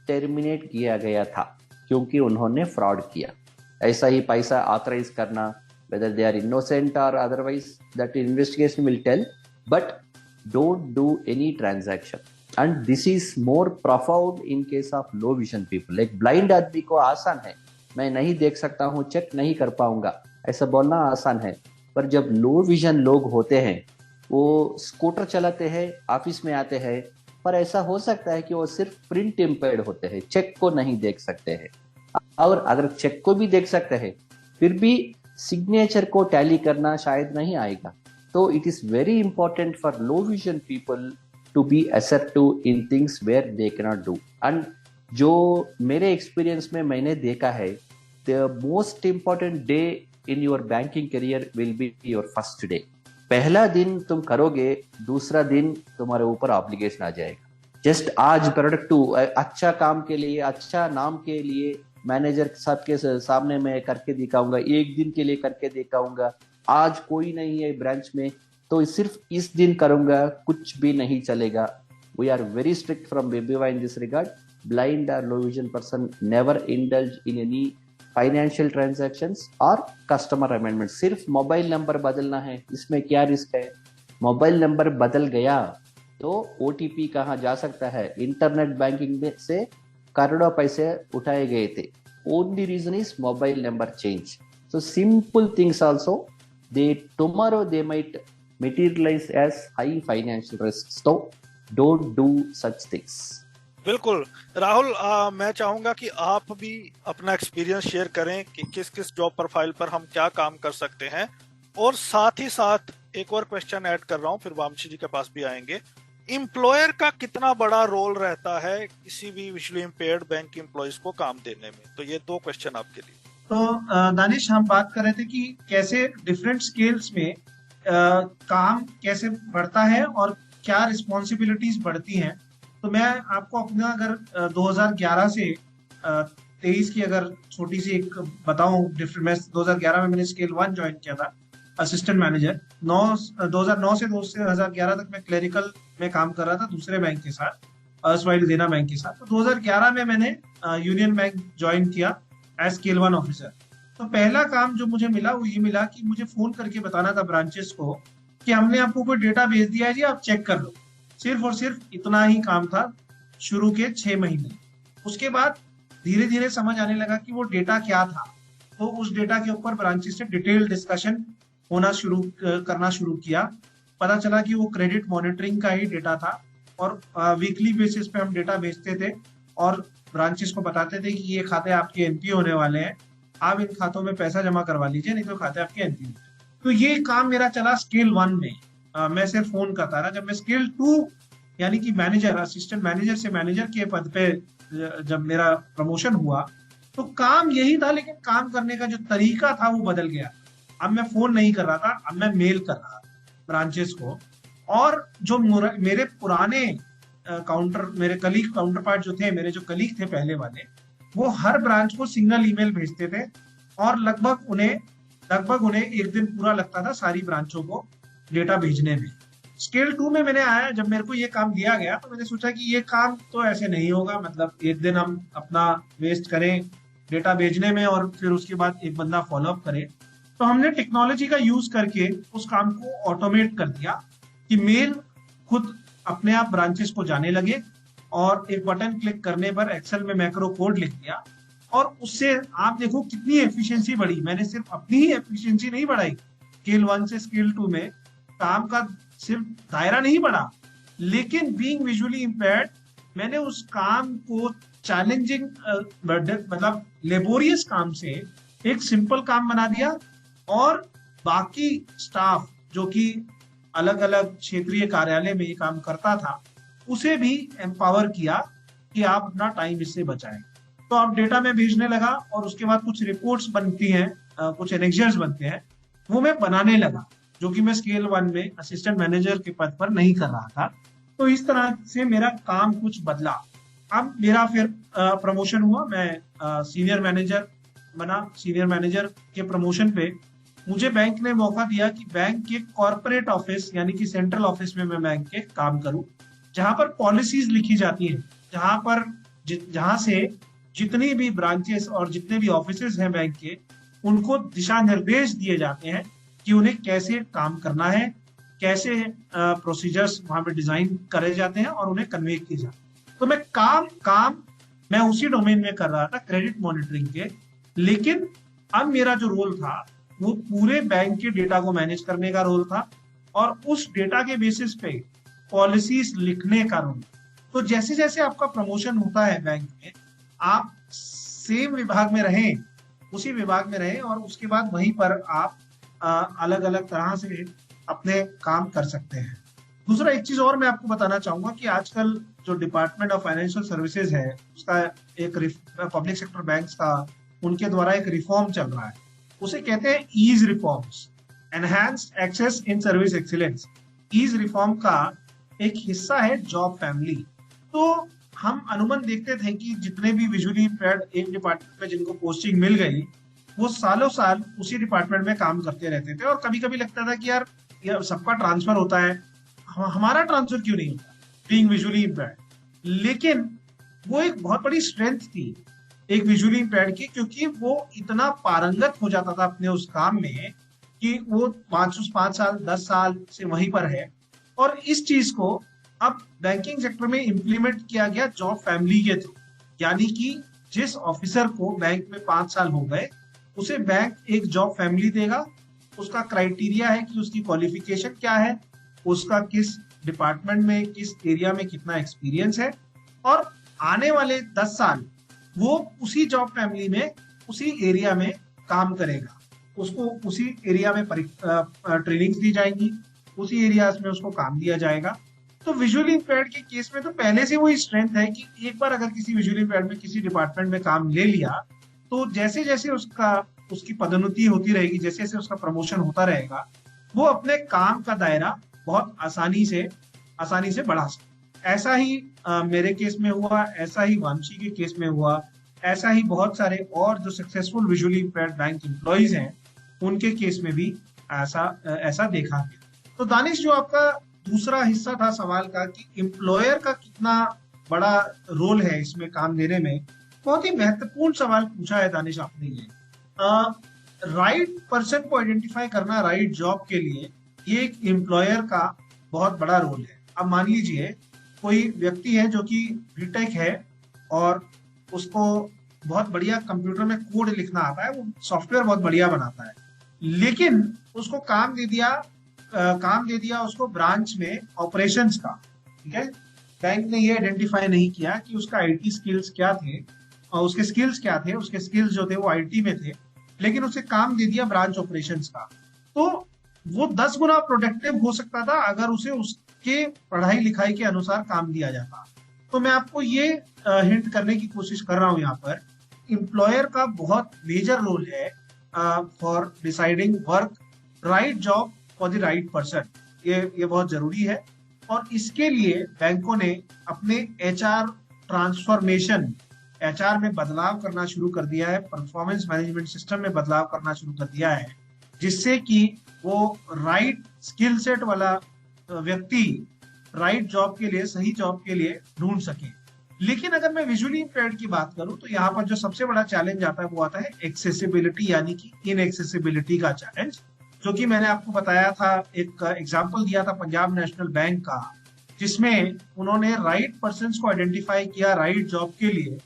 टर्मिनेट किया गया था क्योंकि उन्होंने फ्रॉड किया। ऐसा ही पैसा ऑथराइज करना, whether they are innocent or otherwise, that investigation will tell, but don't do any transaction। And this is more profound in case of low vision people। एक ब्लाइंड आदमी को आसान है, मैं नहीं देख सकता हूँ, चेक नहीं कर पाऊंगा, ऐसा बोलना आसान है। पर जब लो विजन लोग होते हैं, वो स्कूटर चलाते हैं, ऑफिस में आते हैं, पर ऐसा हो सकता है कि वो सिर्फ प्रिंट इम्पेयर्ड होते हैं, चेक को नहीं देख सकते हैं। और अगर चेक को भी देख सकते हैं फिर भी सिग्नेचर को टैली करना शायद नहीं आएगा। तो it is very important for low vision people to be assertive in things where they cannot do। and जो मेरे एक्सपीरियंस में मैंने देखा है, the most important day in your banking career will be your first day। पहला दिन तुम करोगे, दूसरा दिन तुम्हारे ऊपर ऑब्लिगेशन आ जाएगा। जस्ट आज प्रोडक्टिव अच्छा काम के लिए, अच्छा नाम के लिए मैनेजर साहब के सामने मैं करके दिखाऊंगा, एक दिन के लिए करके दिखाऊंगा, आज कोई नहीं है ब्रांच में तो सिर्फ इस दिन करूंगा, कुछ भी नहीं चलेगा। We are very strict from BBY in this regard. Blind और low vision person never indulge in any financial transactions और कस्टमर अमेंडमेंट। सिर्फ मोबाइल नंबर बदलना है, इसमें क्या रिस्क है? मोबाइल नंबर बदल गया तो OTP कहाँ जा सकता है? इंटरनेट बैंकिंग से करोड़ों पैसे उठाए गए थे, only reason is mobile number change. So simple things also they tomorrow they might materialize as high financial risks। so don't do such things। बिल्कुल राहुल, मैं चाहूंगा कि आप भी अपना एक्सपीरियंस शेयर करें कि किस किस जॉब प्रोफाइल पर हम क्या काम कर सकते हैं। और साथ ही साथ एक और क्वेश्चन ऐड कर रहा हूं, फिर वामशी जी के पास भी आएंगे। एम्प्लॉयर का कितना बड़ा रोल रहता है किसी भी विजुअली इंपेयर्ड बैंक एम्प्लॉयज को काम देने में? तो ये दो क्वेश्चन आपके लिए। तो दानिश, हम बात कर रहे थे कि कैसे डिफरेंट स्केल्स में काम कैसे बढ़ता है और क्या रिस्पॉन्सिबिलिटीज बढ़ती हैं। तो मैं आपको अपना अगर 2011 से 23 की अगर छोटी सी एक बताऊं डिफरेंट, मैं 2011 में मैंने स्केल 1 ज्वाइन किया था असिस्टेंट मैनेजर। 2009 से 2011 तक मैं क्लरिकल में काम कर रहा था दूसरे बैंक के साथ, अर्सवाइल देना बैंक के साथ। तो 2011 में मैंने यूनियन बैंक ज्वाइन किया एज स्केल 1 ऑफिसर। तो पहला काम जो मुझे मिला वो ये मिला कि मुझे फोन करके बताना था ब्रांचेस को कि हमने आपको कोई डेटा भेज दिया है जी, आप चेक कर लो। सिर्फ और सिर्फ इतना ही काम था शुरू के 6 महीने। उसके बाद धीरे धीरे समझ आने लगा कि वो डेटा क्या था। तो उस डेटा के ऊपर ब्रांचेस से डिटेल डिस्कशन करना शुरू किया। पता चला कि वो क्रेडिट मॉनिटरिंग का ही डेटा था और वीकली बेसिस पे हम डेटा भेजते थे और ब्रांचेस को बताते थे कि ये खाते आपके NPA होने वाले हैं, आप इन खातों में पैसा जमा करवा लीजिए, नहीं तो खाते आपके NPA। तो ये काम मेरा चला स्केल 1 में, मैं सिर्फ फोन करता रहा। जब मैं स्केल 2 यानी कि मैनेजर, असिस्टेंट मैनेजर से मैनेजर के पद पे जब मेरा प्रमोशन हुआ तो काम यही था, लेकिन काम करने का जो तरीका था वो बदल गया। अब मैं फोन नहीं कर रहा था, अब मैं मेल कर रहा था ब्रांचेस को। और जो मेरे पुराने मेरे कलीग काउंटर पार्ट जो थे, मेरे जो कलीग थे पहले वाले, वो हर ब्रांच को सिंगल ईमेल भेजते थे और लगभग उन्हें एक दिन पूरा लगता था सारी ब्रांचों को डेटा भेजने में। स्केल 2 में मैंने आया, जब मेरे को ये काम दिया गया तो मैंने सोचा कि ये काम तो ऐसे नहीं होगा, मतलब एक दिन हम अपना वेस्ट करें डेटा भेजने में और फिर उसके बाद एक बंदा फॉलोअप करे। तो हमने टेक्नोलॉजी का यूज करके उस काम को ऑटोमेट कर दिया कि मेल खुद अपने आप ब्रांचेस को जाने लगे और एक बटन क्लिक करने पर एक्सेल में मैक्रो कोड लिख दिया और उससे आप देखो कितनी एफिशिएंसी बढ़ी। मैंने सिर्फ अपनी ही एफिशिएंसी नहीं बढ़ाई, स्केल 1 से स्केल 2 में काम का सिर्फ दायरा नहीं बढ़ा, लेकिन बीइंग विजुअली इंपेयर्ड मैंने उस काम को चैलेंजिंग मतलब लेबोरियस काम से एक सिंपल काम बना दिया, और बाकी स्टाफ जो कि अलग अलग क्षेत्रीय कार्यालय में ये काम करता था उसे भी एम्पावर किया कि आप अपना टाइम इससे बचाएं। तो अब डेटा में भेजने लगा, और उसके बाद कुछ रिपोर्ट्स बनती हैं, कुछ एनेक्जर्स बनते हैं, वो मैं बनाने लगा, जो कि मैं स्केल 1 में असिस्टेंट मैनेजर के पद पर नहीं कर रहा था। तो इस तरह से मेरा काम कुछ बदला। अब मेरा फिर प्रमोशन हुआ, मैं सीनियर मैनेजर बना। सीनियर मैनेजर के प्रमोशन पे मुझे बैंक ने मौका दिया कि बैंक के कॉर्पोरेट ऑफिस यानी कि सेंट्रल ऑफिस में मैं बैंक के काम करूं, जहां पर पॉलिसीज लिखी जाती हैं, जहां से जितनी भी ब्रांचेस और जितने भी ऑफिसेज हैं बैंक के, उनको दिशा निर्देश दिए जाते हैं कि उन्हें कैसे काम करना है, कैसे प्रोसीजर्स वहां पे डिजाइन करे जाते हैं और उन्हें कन्वे किए जाते हैं। तो मैं उसी डोमेन में कर रहा था, क्रेडिट मॉनिटरिंग के। लेकिन अब मेरा जो रोल था वो पूरे बैंक के डेटा को मैनेज करने का रोल था, और उस डेटा के बेसिस पे पॉलिसीज लिखने का रोल। तो जैसे जैसे आपका प्रमोशन होता है बैंक में, आप सेम विभाग में रहें, उसी विभाग में रहें, और उसके बाद वहीं पर आप अलग अलग तरह से अपने काम कर सकते हैं। दूसरा एक चीज और मैं आपको बताना चाहूंगा कि आजकल जो डिपार्टमेंट ऑफ फाइनेंशियल सर्विसेज है, उसका एक पब्लिक सेक्टर बैंक्स का उनके द्वारा एक रिफॉर्म चल रहा है। उसे कहते हैं ease reforms, enhanced access in service excellence. Ease reform का एक हिस्सा है जॉब फैमिली। तो हम अनुमान देखते थे कि जितने भी विजुअली इम्पेयर्ड एक डिपार्टमेंट में जिनको पोस्टिंग मिल गई, वो सालों साल उसी डिपार्टमेंट में काम करते रहते थे, और कभी कभी लगता था कि यार सबका ट्रांसफर होता है, हमारा ट्रांसफर क्यों नहीं होता, बीइंग विजुअली इम्पेयर्ड। लेकिन वो एक बहुत बड़ी स्ट्रेंथ थी एक विजुअली इम्पेयर्ड की, क्योंकि वो इतना पारंगत हो जाता था अपने उस काम में कि वो 5 साल 10 साल से वहीं पर है। और इस चीज को अब बैंकिंग सेक्टर में इंप्लीमेंट किया गया जॉब फैमिली के थ्रू, यानी कि जिस ऑफिसर को बैंक में 5 साल हो गए, उसे बैंक एक जॉब फैमिली देगा। उसका क्राइटेरिया है कि उसकी क्वालिफिकेशन क्या है, उसका किस डिपार्टमेंट में, किस एरिया में कितना एक्सपीरियंस है, और आने वाले 10 साल वो उसी जॉब फैमिली में, उसी एरिया में काम करेगा। उसको उसी एरिया में ट्रेनिंग दी जाएंगी, उसी एरियाज में उसको काम दिया जाएगा। तो विजुअली इम्पेयर्ड के केस में तो पहले से वही स्ट्रेंथ है कि एक बार अगर किसी विजुअली इम्पेयर्ड में किसी डिपार्टमेंट में काम ले लिया, तो जैसे जैसे उसकी पदोन्नति होती रहेगी, जैसे जैसे उसका प्रमोशन होता रहेगा, वो अपने काम का दायरा बहुत आसानी से बढ़ा सकता। ऐसा ही मेरे केस में हुआ, ऐसा ही वामशी के केस में हुआ, ऐसा ही बहुत सारे और जो successful visually impaired bank employees हैं उनके केस में भी ऐसा देखा गया। तो दानिश, जो आपका दूसरा हिस्सा था सवाल का कि एम्प्लॉयर का कितना बड़ा रोल है इसमें काम देने में, बहुत ही महत्वपूर्ण सवाल पूछा है दानिश आपने। ये राइट पर्सन को आइडेंटिफाई करना राइट जॉब के लिए, ये एक एम्प्लॉयर का बहुत बड़ा रोल है। अब मान लीजिए कोई व्यक्ति है जो कि बीटेक है और उसको बहुत बढ़िया कंप्यूटर में कोड लिखना आता है, वो सॉफ्टवेयर बहुत बढ़िया बनाता है, लेकिन उसको काम दे दिया उसको ब्रांच में ऑपरेशंस का। ठीक है, बैंक ने ये आइडेंटिफाई नहीं किया कि उसका आईटी स्किल्स क्या थे, और उसके स्किल्स जो थे वो आईटी में थे, लेकिन उसे काम दे दिया ब्रांच ऑपरेशंस का। तो वो 10 गुना प्रोडक्टिव हो सकता था अगर उसे उसके पढ़ाई लिखाई के अनुसार काम दिया जाता। तो मैं आपको ये हिंट करने की कोशिश कर रहा हूं यहाँ पर, एम्प्लॉयर का बहुत मेजर रोल है for deciding work right job for the right person. ये बहुत जरूरी है, और इसके लिए बैंकों ने अपने एचआर ट्रांसफॉर्मेशन, एचआर में बदलाव करना शुरू कर दिया है, परफॉर्मेंस मैनेजमेंट सिस्टम में बदलाव करना शुरू कर दिया है, जिससे कि वो राइट स्किल सेट वाला व्यक्ति राइट जॉब के लिए, सही जॉब के लिए ढूंढ सके। लेकिन अगर मैं विजुअली इम्पेयर्ड की बात करूं तो यहाँ पर जो सबसे बड़ा चैलेंज आता है वो आता है एक्सेसिबिलिटी, यानी कि इनएक्सेसिबिलिटी का चैलेंज, जो कि मैंने आपको बताया था, एक एग्जांपल दिया था पंजाब नेशनल बैंक का, जिसमें उन्होंने राइट पर्सन को आइडेंटिफाई किया राइट जॉब के लिए,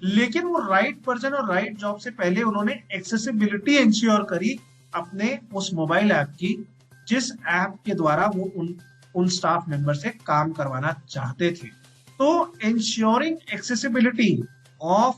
लेकिन वो राइट पर्सन और राइट जॉब से पहले उन्होंने एक्सेसिबिलिटी इंश्योर करी अपने उस मोबाइल ऐप की, जिस ऐप के द्वारा वो उन स्टाफ मेंबर से काम करवाना चाहते थे। तो ensuring accessibility of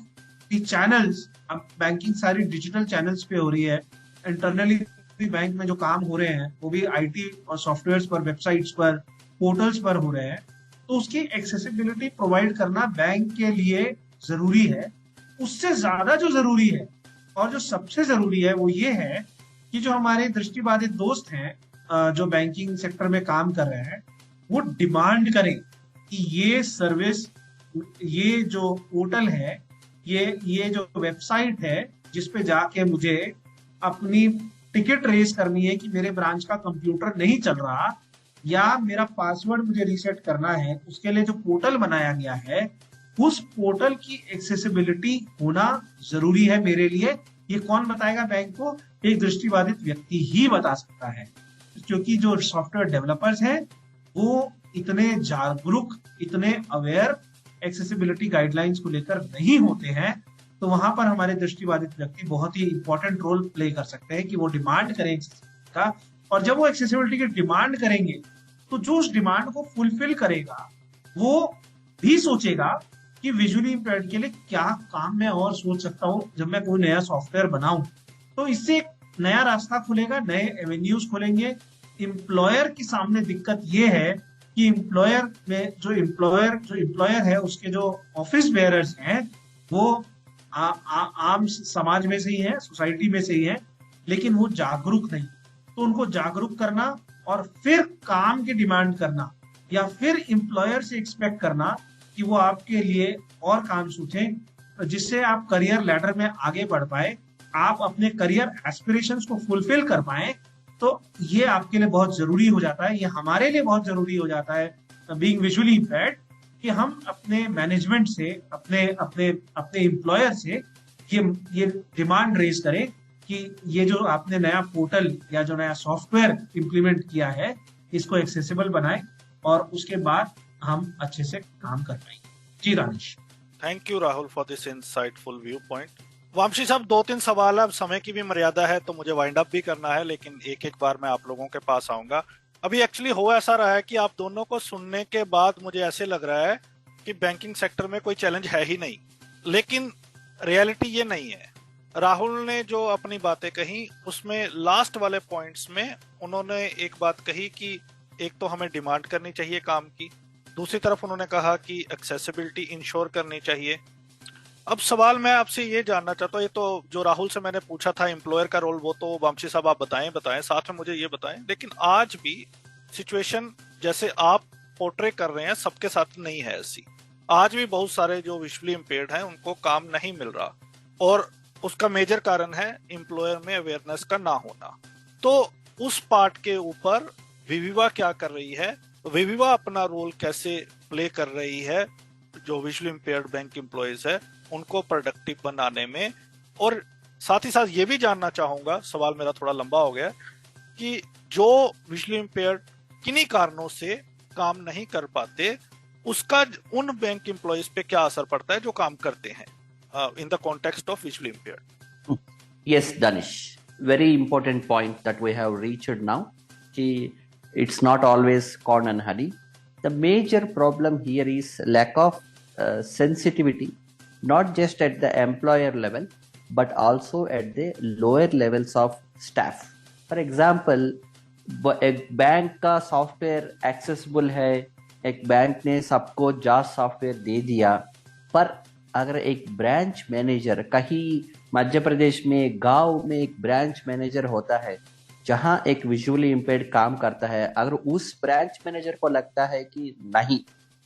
the channels अब बैंकिंग सारी डिजिटल चैनल्स पे हो रही है, इंटरनली भी बैंक में जो काम हो रहे हैं वो भी आईटी और सॉफ्टवेयर पर, वेबसाइट्स पर, पोर्टल्स पर हो रहे हैं। तो उसकी एक्सेसिबिलिटी प्रोवाइड करना बैंक के लिए जरूरी है। उससे ज्यादा जो जरूरी है और जो सबसे जरूरी है वो ये है कि जो हमारे दृष्टिबाधित दोस्त हैं, जो बैंकिंग सेक्टर में काम कर रहे हैं, वो डिमांड करें कि ये सर्विस, ये जो पोर्टल है, ये जो वेबसाइट है जिसपे जाके मुझे अपनी टिकट रेज करनी है कि मेरे ब्रांच का कंप्यूटर नहीं चल रहा या मेरा पासवर्ड मुझे रीसेट करना है, उसके लिए जो पोर्टल बनाया गया है उस पोर्टल की एक्सेसिबिलिटी होना जरूरी है मेरे लिए। ये कौन बताएगा बैंक को? एक दृष्टिबाधित व्यक्ति ही बता सकता है, क्योंकि जो सॉफ्टवेयर डेवलपर्स हैं वो इतने जागरूक, इतने अवेयर एक्सेसिबिलिटी गाइडलाइंस को लेकर नहीं होते हैं। तो वहां पर हमारे दृष्टिबाधित व्यक्ति बहुत ही इंपॉर्टेंट रोल प्ले कर सकते हैं कि वो डिमांड करें का, और जब वो एक्सेसिबिलिटी की डिमांड करेंगे तो जो उस डिमांड को फुलफिल करेगा वो भी सोचेगा कि विजुअली इम्पेयर्ड के लिए क्या काम मैं और सोच सकता हूँ जब मैं कोई नया सॉफ्टवेयर बनाऊं। तो इससे एक नया रास्ता खुलेगा, नए एवेन्यूज खुलेंगे। एम्प्लॉयर के सामने दिक्कत ये है कि एम्प्लॉयर में जो एम्प्लॉयर है उसके जो ऑफिस बेयरर्स हैं वो आम समाज में से ही है, सोसाइटी में से ही है, लेकिन वो जागरूक नहीं। तो उनको जागरूक करना और फिर काम की डिमांड करना या फिर एम्प्लॉयर से एक्सपेक्ट करना कि वो आपके लिए और काम सोचें जिससे आप करियर लैडर में आगे बढ़ पाए, आप अपने करियर एस्पिरेशंस को फुलफिल कर पाए। तो ये आपके लिए बहुत जरूरी हो जाता है, ये हमारे लिए बहुत जरूरी हो जाता है बीइंग विजुअली इम्पेयर्ड, कि हम अपने मैनेजमेंट से, अपने अपने अपने एम्प्लॉयर से ये डिमांड रेज करें कि ये जो आपने नया पोर्टल या जो नया सॉफ्टवेयर इंप्लीमेंट किया है इसको एक्सेसिबल बनाए और उसके बाद हम अच्छे से काम कर पाएंगे। जी Danish. Thank you Rahul for this insightful view point. Vamshi साहब, 2-3 सवाल, अब समय की भी मर्यादा है तो मुझे वाइंड अप भी करना है, लेकिन एक एक बार मैं आप लोगों के पास आऊंगा। अभी एक्चुअली हो ऐसा रहा है कि आप दोनों को सुनने के बाद मुझे ऐसे लग रहा है कि बैंकिंग सेक्टर में कोई चैलेंज है ही नहीं, लेकिन रियलिटी ये नहीं है। राहुल ने जो अपनी बातें कही उसमें लास्ट वाले पॉइंट्स में उन्होंने एक बात कही कि एक तो हमें डिमांड करनी चाहिए काम की, दूसरी तरफ उन्होंने कहा कि एक्सेसिबिलिटी इंश्योर करनी चाहिए। अब सवाल मैं आपसे ये जानना चाहता हूँ, ये तो जो राहुल से मैंने पूछा था एम्प्लॉयर का रोल, वो तो वामशी साहब आप बताएं साथ में मुझे ये बताएं, लेकिन आज भी सिचुएशन जैसे आप पोर्ट्रे कर रहे हैं सबके साथ नहीं है ऐसी। आज भी बहुत सारे जो विजुअली इम्पेयर्ड हैं उनको काम नहीं मिल रहा और उसका मेजर कारण है एम्प्लॉयर में अवेयरनेस का ना होना। तो उस पार्ट के ऊपर विविवा क्या कर रही है, विविवा अपना रोल कैसे प्ले कर रही है जो विजुअली इम्पेयर्ड बैंक एम्प्लॉयज है उनको प्रोडक्टिव बनाने में। और साथ ही साथ ये भी जानना चाहूंगा, सवाल मेरा थोड़ा लंबा हो गया, कि जो विजुअली इम्पेयर्ड किन्हीं कारणों से काम नहीं कर पाते उसका उन बैंक एम्प्लॉयज पे क्या असर पड़ता है जो काम करते हैं in the context of visually impaired? Yes, Danish. Very important point that we have reached now. It's not always corn and honey. The major problem here is lack of sensitivity, not just at the employer level, but also at the lower levels of staff. For example, एक bank का software accessible है, एक bank ने सबको जास software दे दिया, पर अगर एक ब्रांच मैनेजर कहीं मध्य प्रदेश में गांव में एक ब्रांच मैनेजर होता है जहां एक विजुअली इम्पेयर्ड काम करता है, अगर उस ब्रांच मैनेजर को लगता है कि नहीं,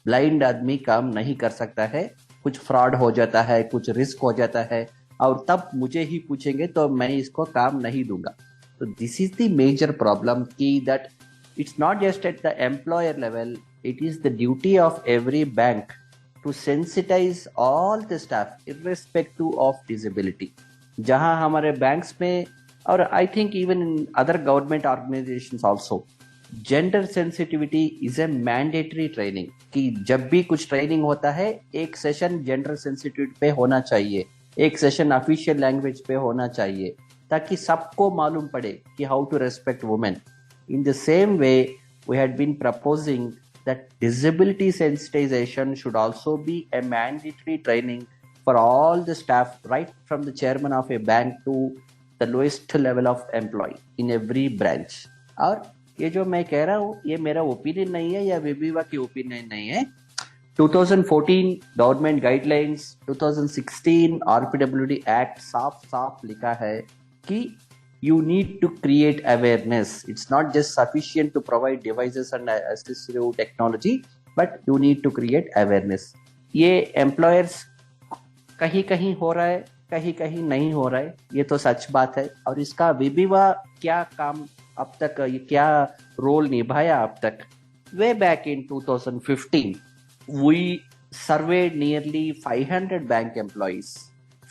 ब्लाइंड आदमी काम नहीं कर सकता है, कुछ फ्रॉड हो जाता है, कुछ रिस्क हो जाता है और तब मुझे ही पूछेंगे तो मैं इसको काम नहीं दूंगा। तो this is the major problem की that it's not just at the employer level, it is the duty of every bank to sensitize all the staff irrespective of disability. जहां हमारे बैंक्स में और I think even in other government organizations also, gender sensitivity is a mandatory training. कि जब भी कुछ training होता है एक सेशन जेंडर सेंसिटिविटी पे होना चाहिए, एक सेशन ऑफिशियल लैंग्वेज पे होना चाहिए ताकि सबको मालूम पड़े कि how to respect women. In the same way, we had been proposing that disability sensitization should also be a mandatory training for all the staff, right from the chairman of a bank to the lowest level of employee in every branch. और ये जो मैं कह रहा हूँ ये मेरा opinion नहीं है या विभिवा की ओपिनियन नहीं है. 2014 गवर्नमेंट गाइडलाइंस, 2016 RPWD एक्ट साफ साफ लिखा है कि you need to create awareness. It's not just sufficient to provide devices and assistive technology, but you need to create awareness. ये employers कहीं कहीं हो रहा है, कहीं कहीं नहीं हो रहा है, ये तो सच बात है. और इसका विभिवा क्या काम अब तक, क्या रोल निभाया अब तक. Way back in 2015, we surveyed nearly 500 bank employees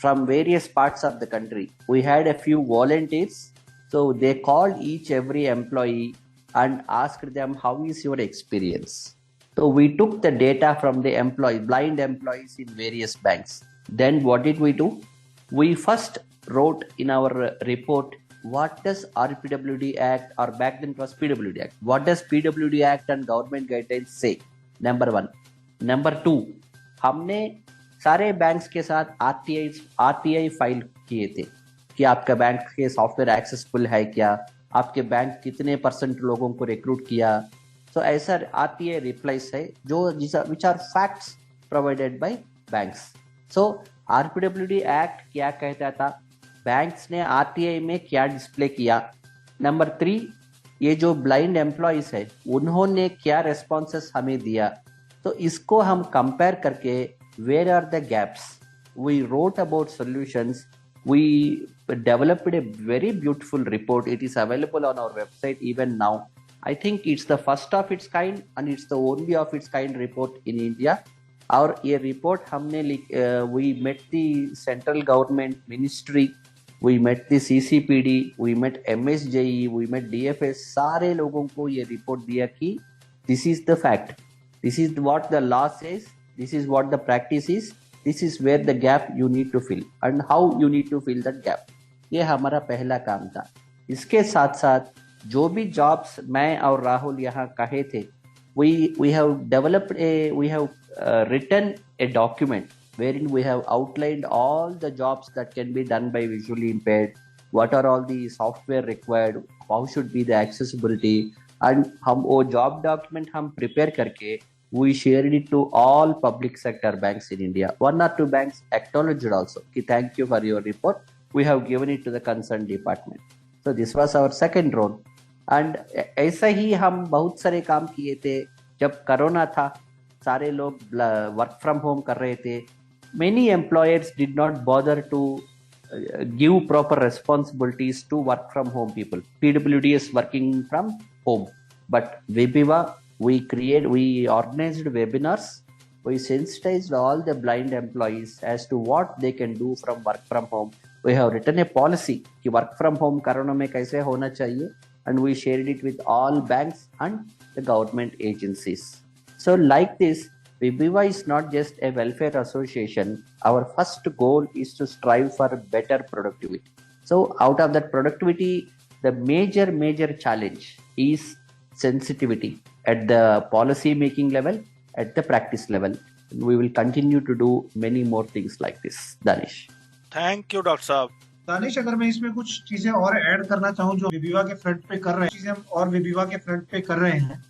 from various parts of the country. We had a few volunteers, so they called each every employee and asked them, how is your experience? So we took the data from the employees, blind employees in various banks. Then what did we do? We first wrote in our report, what does RPWD Act, or back then it was PWD Act, what does PWD Act and government guidelines say? Number one. Number two, हमने सारे banks के साथ RTI file किए थे कि आपका bank के software accessible है क्या, आपके बैंक कितने % लोगों को रिक्रूट किया. तो ऐसा आरटीआई रिप्लाईज है जो which are facts provided by banks. So RPwD act क्या कहता था, बैंक्स ने आरटीआई में क्या डिस्प्ले किया. नंबर 3, ये जो ब्लाइंड एम्प्लॉइज है उन्होंने क्या रेस्पॉन्सेस हमें दिया. तो इसको हम कंपेयर करके where are the gaps, we wrote about solutions, we developed a very beautiful report. It is available on our website even now. I think it's the first of its kind and it's the only of its kind report in India. और ये report हमने we met the central government ministry, we met the CCPD, we met MSJE, we met DFS. सारे लोगों को ये report दिया कि this is the fact, this is what the law says, this is what the practice is, this is where the gap you need to fill and how you need to fill that gap. ये हमारा पहला काम था. इसके साथ साथ जो भी जॉब्स मैं और राहुल यहाँ कहे थे, we have developed we have written a document wherein we have outlined all the jobs that can be done by visually impaired, what are all the software required, how should be the accessibility, and हम वो job document हम prepare करके we shared it to all public sector banks in India. 1 or 2 banks acknowledged also कि thank you for your report, we have given it to the concerned department. So this was our second role. And ऐसा ही हम बहुत सारे काम किए थे. जब corona था सारे लोग वर्क फ्रॉम होम कर रहे थे. Many employers did not bother to give proper responsibilities to work from home people. PWD is working from home, but Vibiva, we organized webinars, we sensitized all the blind employees as to what they can do from work from home. We have written a policy कि work from home corona में कैसे होना चाहिए, and we shared it with all banks and the government agencies. So like this, Vibiva is not just a welfare association. Our first goal is to strive for better productivity. So out of that productivity, the major challenge is sensitivity at the policy making level, at the practice level. And we will continue to do many more things like this. Danish. Thank you doctor साहब. दानिश, अगर मैं इसमें कुछ चीजें और add करना चाहूँ जो विबिवा के फ्रंट पे कर रहे हैं, चीजें हम और विबिवा के फ्रंट पे कर रहे हैं.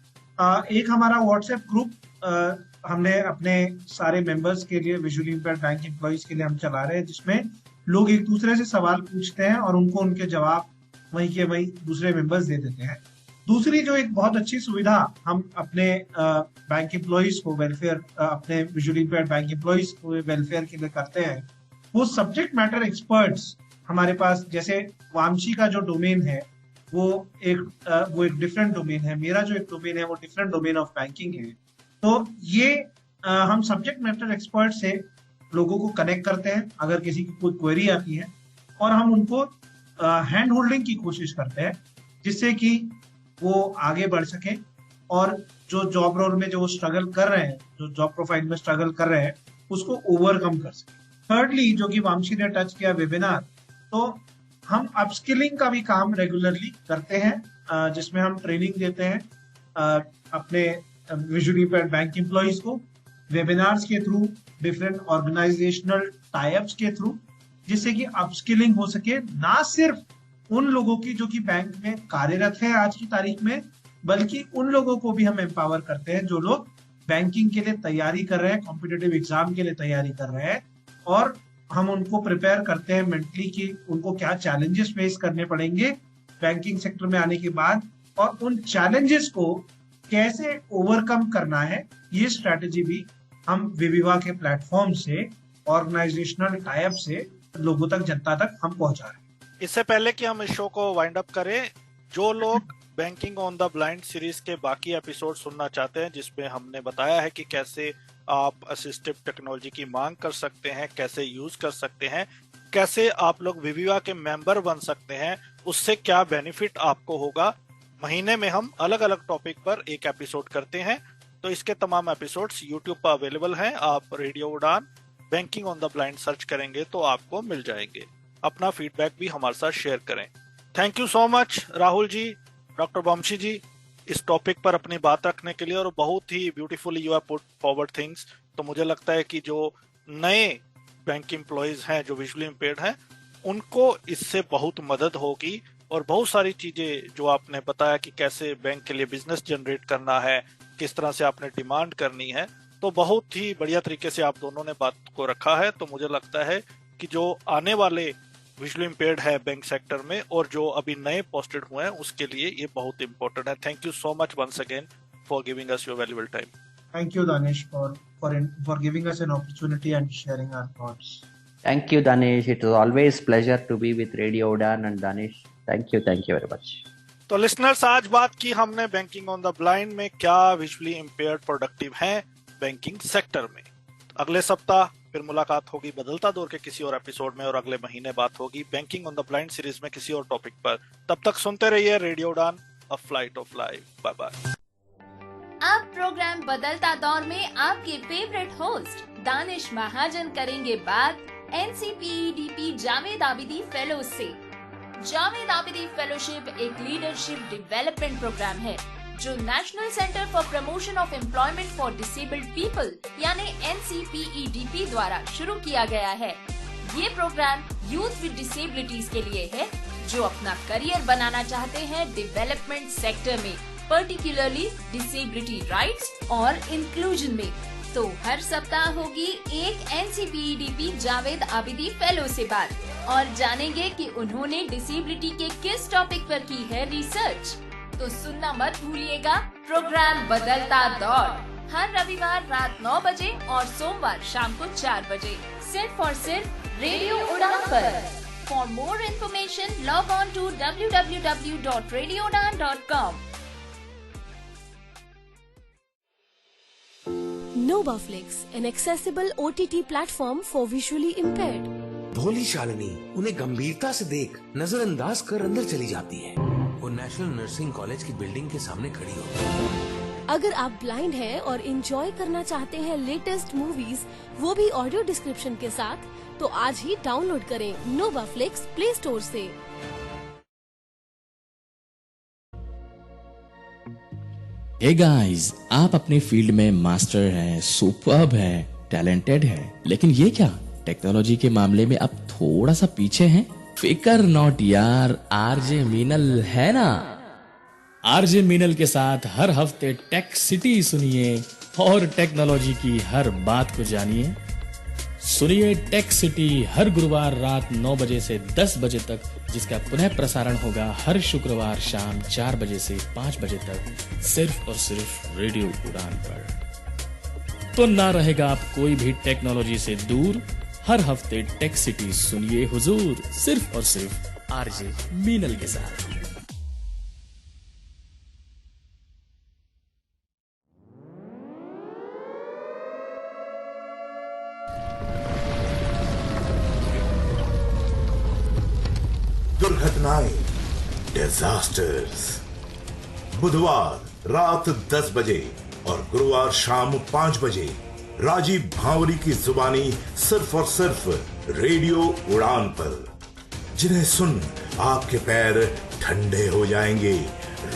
एक हमारा व्हाट्सएप ग्रुप हमने अपने सारे मेंबर्स के लिए, विजुअली इंपेयर्ड बैंक एम्प्लॉइज के लिए हम चला रहे हैं, जिसमें लोग एक दूसरे से सवाल पूछते हैं और उनको उनके जवाब वहीं के वहीं दूसरे मेंबर्स दे देते हैं. दूसरी जो एक बहुत अच्छी सुविधा हम अपने बैंक एम्प्लॉइज को वेलफेयर, अपने विजुअली इंपेयर्ड बैंक एम्प्लॉइज को वेलफेयर के लिए करते हैं, वो सब्जेक्ट मैटर एक्सपर्ट्स हमारे पास, जैसे वामशी का जो डोमेन है वो एक डिफरेंट डोमेन है, मेरा जो एक डोमेन है वो डिफरेंट डोमेन ऑफ बैंकिंग है. तो ये हम सब्जेक्ट मैटर एक्सपर्ट से लोगों को कनेक्ट करते हैं अगर किसी की कोई क्वेरी आती है, और हम उनको हैंड होल्डिंग की कोशिश करते हैं जिससे कि वो आगे बढ़ सके और जो जॉब रोल में जो स्ट्रगल कर रहे हैं, जो जॉब प्रोफाइल में स्ट्रगल कर रहे हैं, उसको ओवरकम कर सके. थर्डली, जो कि वामशी ने टच किया वेबिनार, तो हम अपस्किलिंग का भी काम रेगुलरली करते हैं, जिसमें हम ट्रेनिंग देते हैं अपने विजुअली इंपेयर्ड बैंक एम्प्लॉइज को वेबिनार्स के थ्रू, डिफरेंट ऑर्गेनाइजेशनल टाई-अप्स के थ्रू, जिससे कि अपस्किलिंग हो सके, ना सिर्फ उन लोगों की जो कि बैंक में कार्यरत है आज की तारीख में, बल्कि उन लोगों को भी हम एम्पावर करते हैं जो लोग बैंकिंग के लिए तैयारी कर रहे हैं, कॉम्पिटिटिव एग्जाम के लिए तैयारी कर रहे हैं, और हम उनको प्रिपेयर करते हैं मेंटली कि उनको क्या चैलेंजेस फेस करने पड़ेंगे बैंकिंग सेक्टर में आने के बाद, और उन चैलेंजेस को कैसे ओवरकम करना है, ये स्ट्रैटेजी भी हम विविवा के प्लेटफॉर्म से, ऑर्गेनाइजेशनल टाई-अप से लोगों तक, जनता तक हम पहुंचा रहे हैं। इससे पहले कि हम इस शो को वाइंड अप करें, जो लोग banking on the blind series के बाकी एपिसोड सुनना चाहते हैं, जिसमें हमने बताया है कि कैसे आप असिस्टिव टेक्नोलॉजी की मांग कर सकते हैं, कैसे यूज कर सकते हैं, कैसे आप लोग विविवा के मेंबर बन सकते हैं, उससे क्या बेनिफिट आपको होगा, महीने में हम अलग अलग टॉपिक पर एक एपिसोड करते हैं। तो इसके तमाम एपिसोड्स यूट्यूब पर अवेलेबल हैं। आप रेडियो उड़ान banking on the blind search करेंगे तो आपको मिल जाएंगे। अपना फीडबैक भी हमारे साथ शेयर करें। Thank you so much Rahul ji, doctor Vamshi ji, इस टॉपिक पर अपनी बात रखने के लिए, और बहुत ही beautifully you have put forward things. तो मुझे लगता है कि जो नए बैंक एम्प्लॉयज हैं जो विजुअली इम्पेयर्ड हैं, उनको इससे बहुत मदद होगी, और बहुत सारी चीजें जो आपने बताया कि कैसे बैंक के लिए बिजनेस जनरेट करना है, किस तरह से आपने डिमांड करनी है, तो बहुत ही बढ़िया तरीके से आप दोनों ने बात को रखा है। तो मुझे लगता है कि जो आने वाले विजुअली इम्पेयर्ड है बैंक सेक्टर में, और जो अभी नए पोस्टेड हुए हैं, उसके लिए ये बहुत इंपॉर्टेंट है। Thank you so much once again for giving us your valuable time. Thank you, Danish, for giving us an opportunity and sharing our thoughts. Thank you, Danish. It was always pleasure to be with Radio Udan and Danish. Thank you very much. तो listeners, आज बात की हमने banking on the blind में क्या visually impaired productive हैं banking sector में। अगले सप्ताह फिर मुलाकात होगी बदलता दौर के किसी और एपिसोड में, और अगले महीने बात होगी banking on the blind series में किसी और टॉपिक पर। तब तक सुनते रहिए radio Udaan, a flight of life. Bye bye. अब प्रोग्राम बदलता दौर में आपके फेवरेट होस्ट दानिश महाजन करेंगे बात NCPEDP जावेद आबिदी फेलोज से। जावेद आबिदी फेलोशिप एक लीडरशिप डेवलपमेंट प्रोग्राम है जो national centre for promotion of employment for disabled people यानी NCPEDP द्वारा शुरू किया गया है। ये प्रोग्राम यूथ विद डिसेबिलिटीज के लिए है जो अपना करियर बनाना चाहते हैं डेवलपमेंट सेक्टर में, पर्टिकुलरली डिसेबिलिटी राइट्स और इंक्लूजन में। तो हर सप्ताह होगी एक NCPEDP जावेद आबिदी फेलो से बात, और जानेंगे कि उन्होंने डिसेबिलिटी के किस टॉपिक पर की है रिसर्च। तो सुनना मत भूलिएगा प्रोग्राम बदलता दौर, हर रविवार रात 9 बजे और सोमवार शाम को 4 बजे, सिर्फ और सिर्फ रेडियो उड़ान पर। For more information log on to www.radioudan.com। Novaflix, an accessible OTT platform for visually impaired. भोली शालिनी उन्हें गंभीरता से देख नजरअंदाज कर अंदर चली जाती है। वो नेशनल नर्सिंग कॉलेज की बिल्डिंग के सामने खड़ी होती है। अगर आप ब्लाइंड हैं और एंजॉय करना चाहते हैं लेटेस्ट मूवीज, वो भी ऑडियो डिस्क्रिप्शन के साथ, तो आज ही डाउनलोड करें Novaflix प्ले स्टोर से। हे गाइस, आप अपने फील्ड में मास्टर हैं, सुपर्ब हैं, टैलेंटेड हैं, लेकिन ये क्या टेक्नोलॉजी के मामले में आप थोड़ा सा पीछे हैं? फिकर नॉट यार, आरजे मीनल है ना। आरजे मीनल के साथ हर हफ्ते टेक सिटी सुनिए और टेक्नोलॉजी की हर बात को जानिए। सुनिए टेक सिटी हर गुरुवार रात 9 बजे से 10 बजे तक, जिसका पुनः प्रसारण होगा हर शुक्रवार शाम 4 बजे से 5 बजे तक, सिर्फ और सिर्फ रेडियो उड़ान पर। तो ना रहेगा आप कोई भी टेक्नोलॉजी से दूर। हर हफ्ते टेक सिटी सुनिए हुजूर, सिर्फ और सिर्फ आरजे मीनल के साथ। दुर्घटनाएं, डिजास्टर्स, बुधवार रात 10 बजे और गुरुवार शाम 5 बजे राजीव भावरी की जुबानी सिर्फ और सिर्फ रेडियो उड़ान पर, जिन्हें सुन आपके पैर ठंडे हो जाएंगे,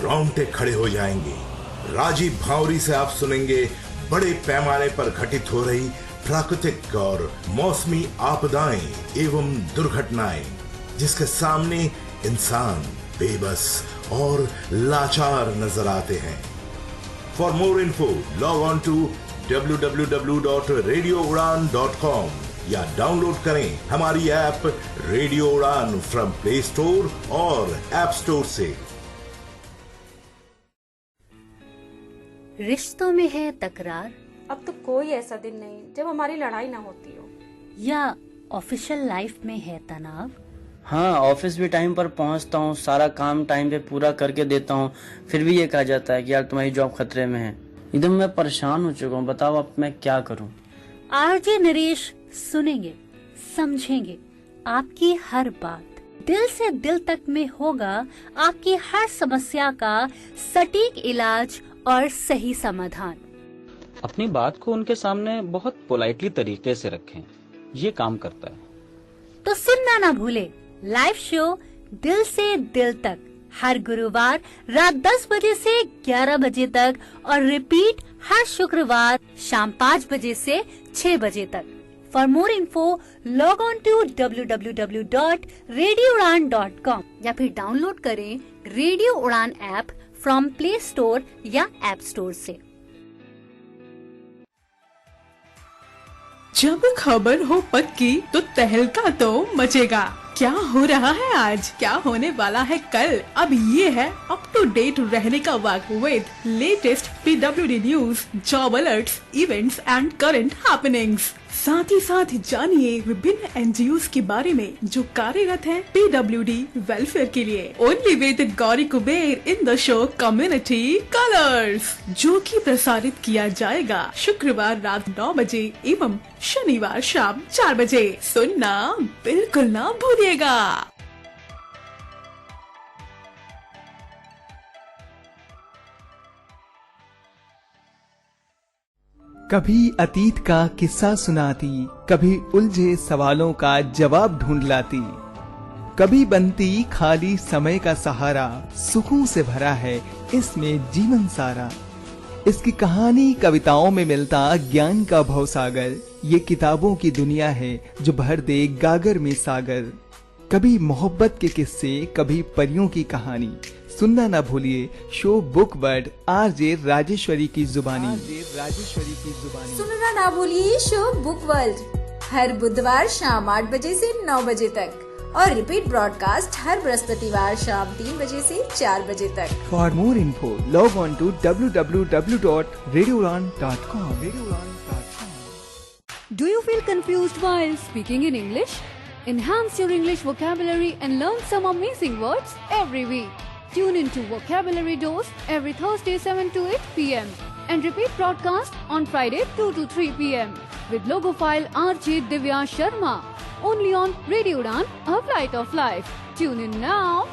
रोंगटे खड़े हो जाएंगे। राजीव भावरी से आप सुनेंगे बड़े पैमाने पर घटित हो रही प्राकृतिक और मौसमी आपदाएं एवं दुर्घटनाएं, जिसके सामने इंसान बेबस और लाचार नजर आते हैं। For more info log on to www.radioudan.com या डाउनलोड करें हमारी app radio Udaan from play store और ऐप स्टोर से। रिश्तों में है तकरार, अब तो कोई ऐसा दिन नहीं जब हमारी लड़ाई ना होती हो। या ऑफिशियल लाइफ में है तनाव। हाँ, ऑफिस भी टाइम पर पहुंचता हूँ, सारा काम टाइम पे पूरा करके देता हूँ, फिर भी ये कहा जाता है कि यार तुम्हारी जॉब खतरे में है। एकदम मैं परेशान हो चुका हूँ, बताओ अब मैं क्या करूँ। आरजे नरेश सुनेंगे, समझेंगे आपकी हर बात, दिल से दिल तक में होगा आपकी हर समस्या का सटीक इलाज और सही समाधान। अपनी बात को उनके सामने बहुत पोलाइटली तरीके से रखें, ये काम करता है। तो सुनना ना भूले लाइव शो दिल से दिल तक हर गुरुवार रात 10 बजे से 11 बजे तक और रिपीट हर शुक्रवार शाम 5 बजे से 6 बजे तक। For more info log on to www.radioudan.com या फिर डाउनलोड करें radio Udaan app from play store या ऐप स्टोर से। जब खबर हो पक्की तो तहलका तो मचेगा। क्या हो रहा है आज, क्या होने वाला है कल, अब ये है अप टू डेट रहने का वक्त with latest PWD news, job alerts, events and current happenings. साथ ही साथ जानिए विभिन्न NGOs के बारे में जो कार्यरत हैं PWD वेलफेयर के लिए। Only with Gauri Kuber in the show community colours, जो कि प्रसारित किया जाएगा शुक्रवार रात 9 बजे एवं शनिवार शाम 4 बजे। सुनना बिल्कुल ना भूलिएगा। कभी अतीत का किस्सा सुनाती, कभी उलझे सवालों का जवाब ढूंढ लाती, कभी बनती खाली समय का सहारा, सुखों से भरा है इसमें जीवन सारा। इसकी कहानी कविताओं में मिलता ज्ञान का भवसागर, ये किताबों की दुनिया है जो भर दे गागर में सागर। कभी मोहब्बत के किस्से, कभी परियों की कहानी। सुनना ना भूलिए show book word RJ Rajeshwari की जुबानी। सुनना ना भूलिए शो बुक वर्ल्ड हर बुधवार शाम 8 बजे से 9 बजे तक और रिपीट ब्रॉडकास्ट हर बृहस्पतिवार शाम 3 बजे से 4 बजे तक। For more info log on to www.radioudan.com. Do you feel confused while speaking in English? Enhance your English vocabulary and learn some amazing words every week. Tune into Vocabulary Dose every Thursday 7 to 8 p.m. and repeat broadcast on Friday 2 to 3 p.m. with logophile RJ Divya Sharma. Only on Radio Udan, a flight of life. Tune in now.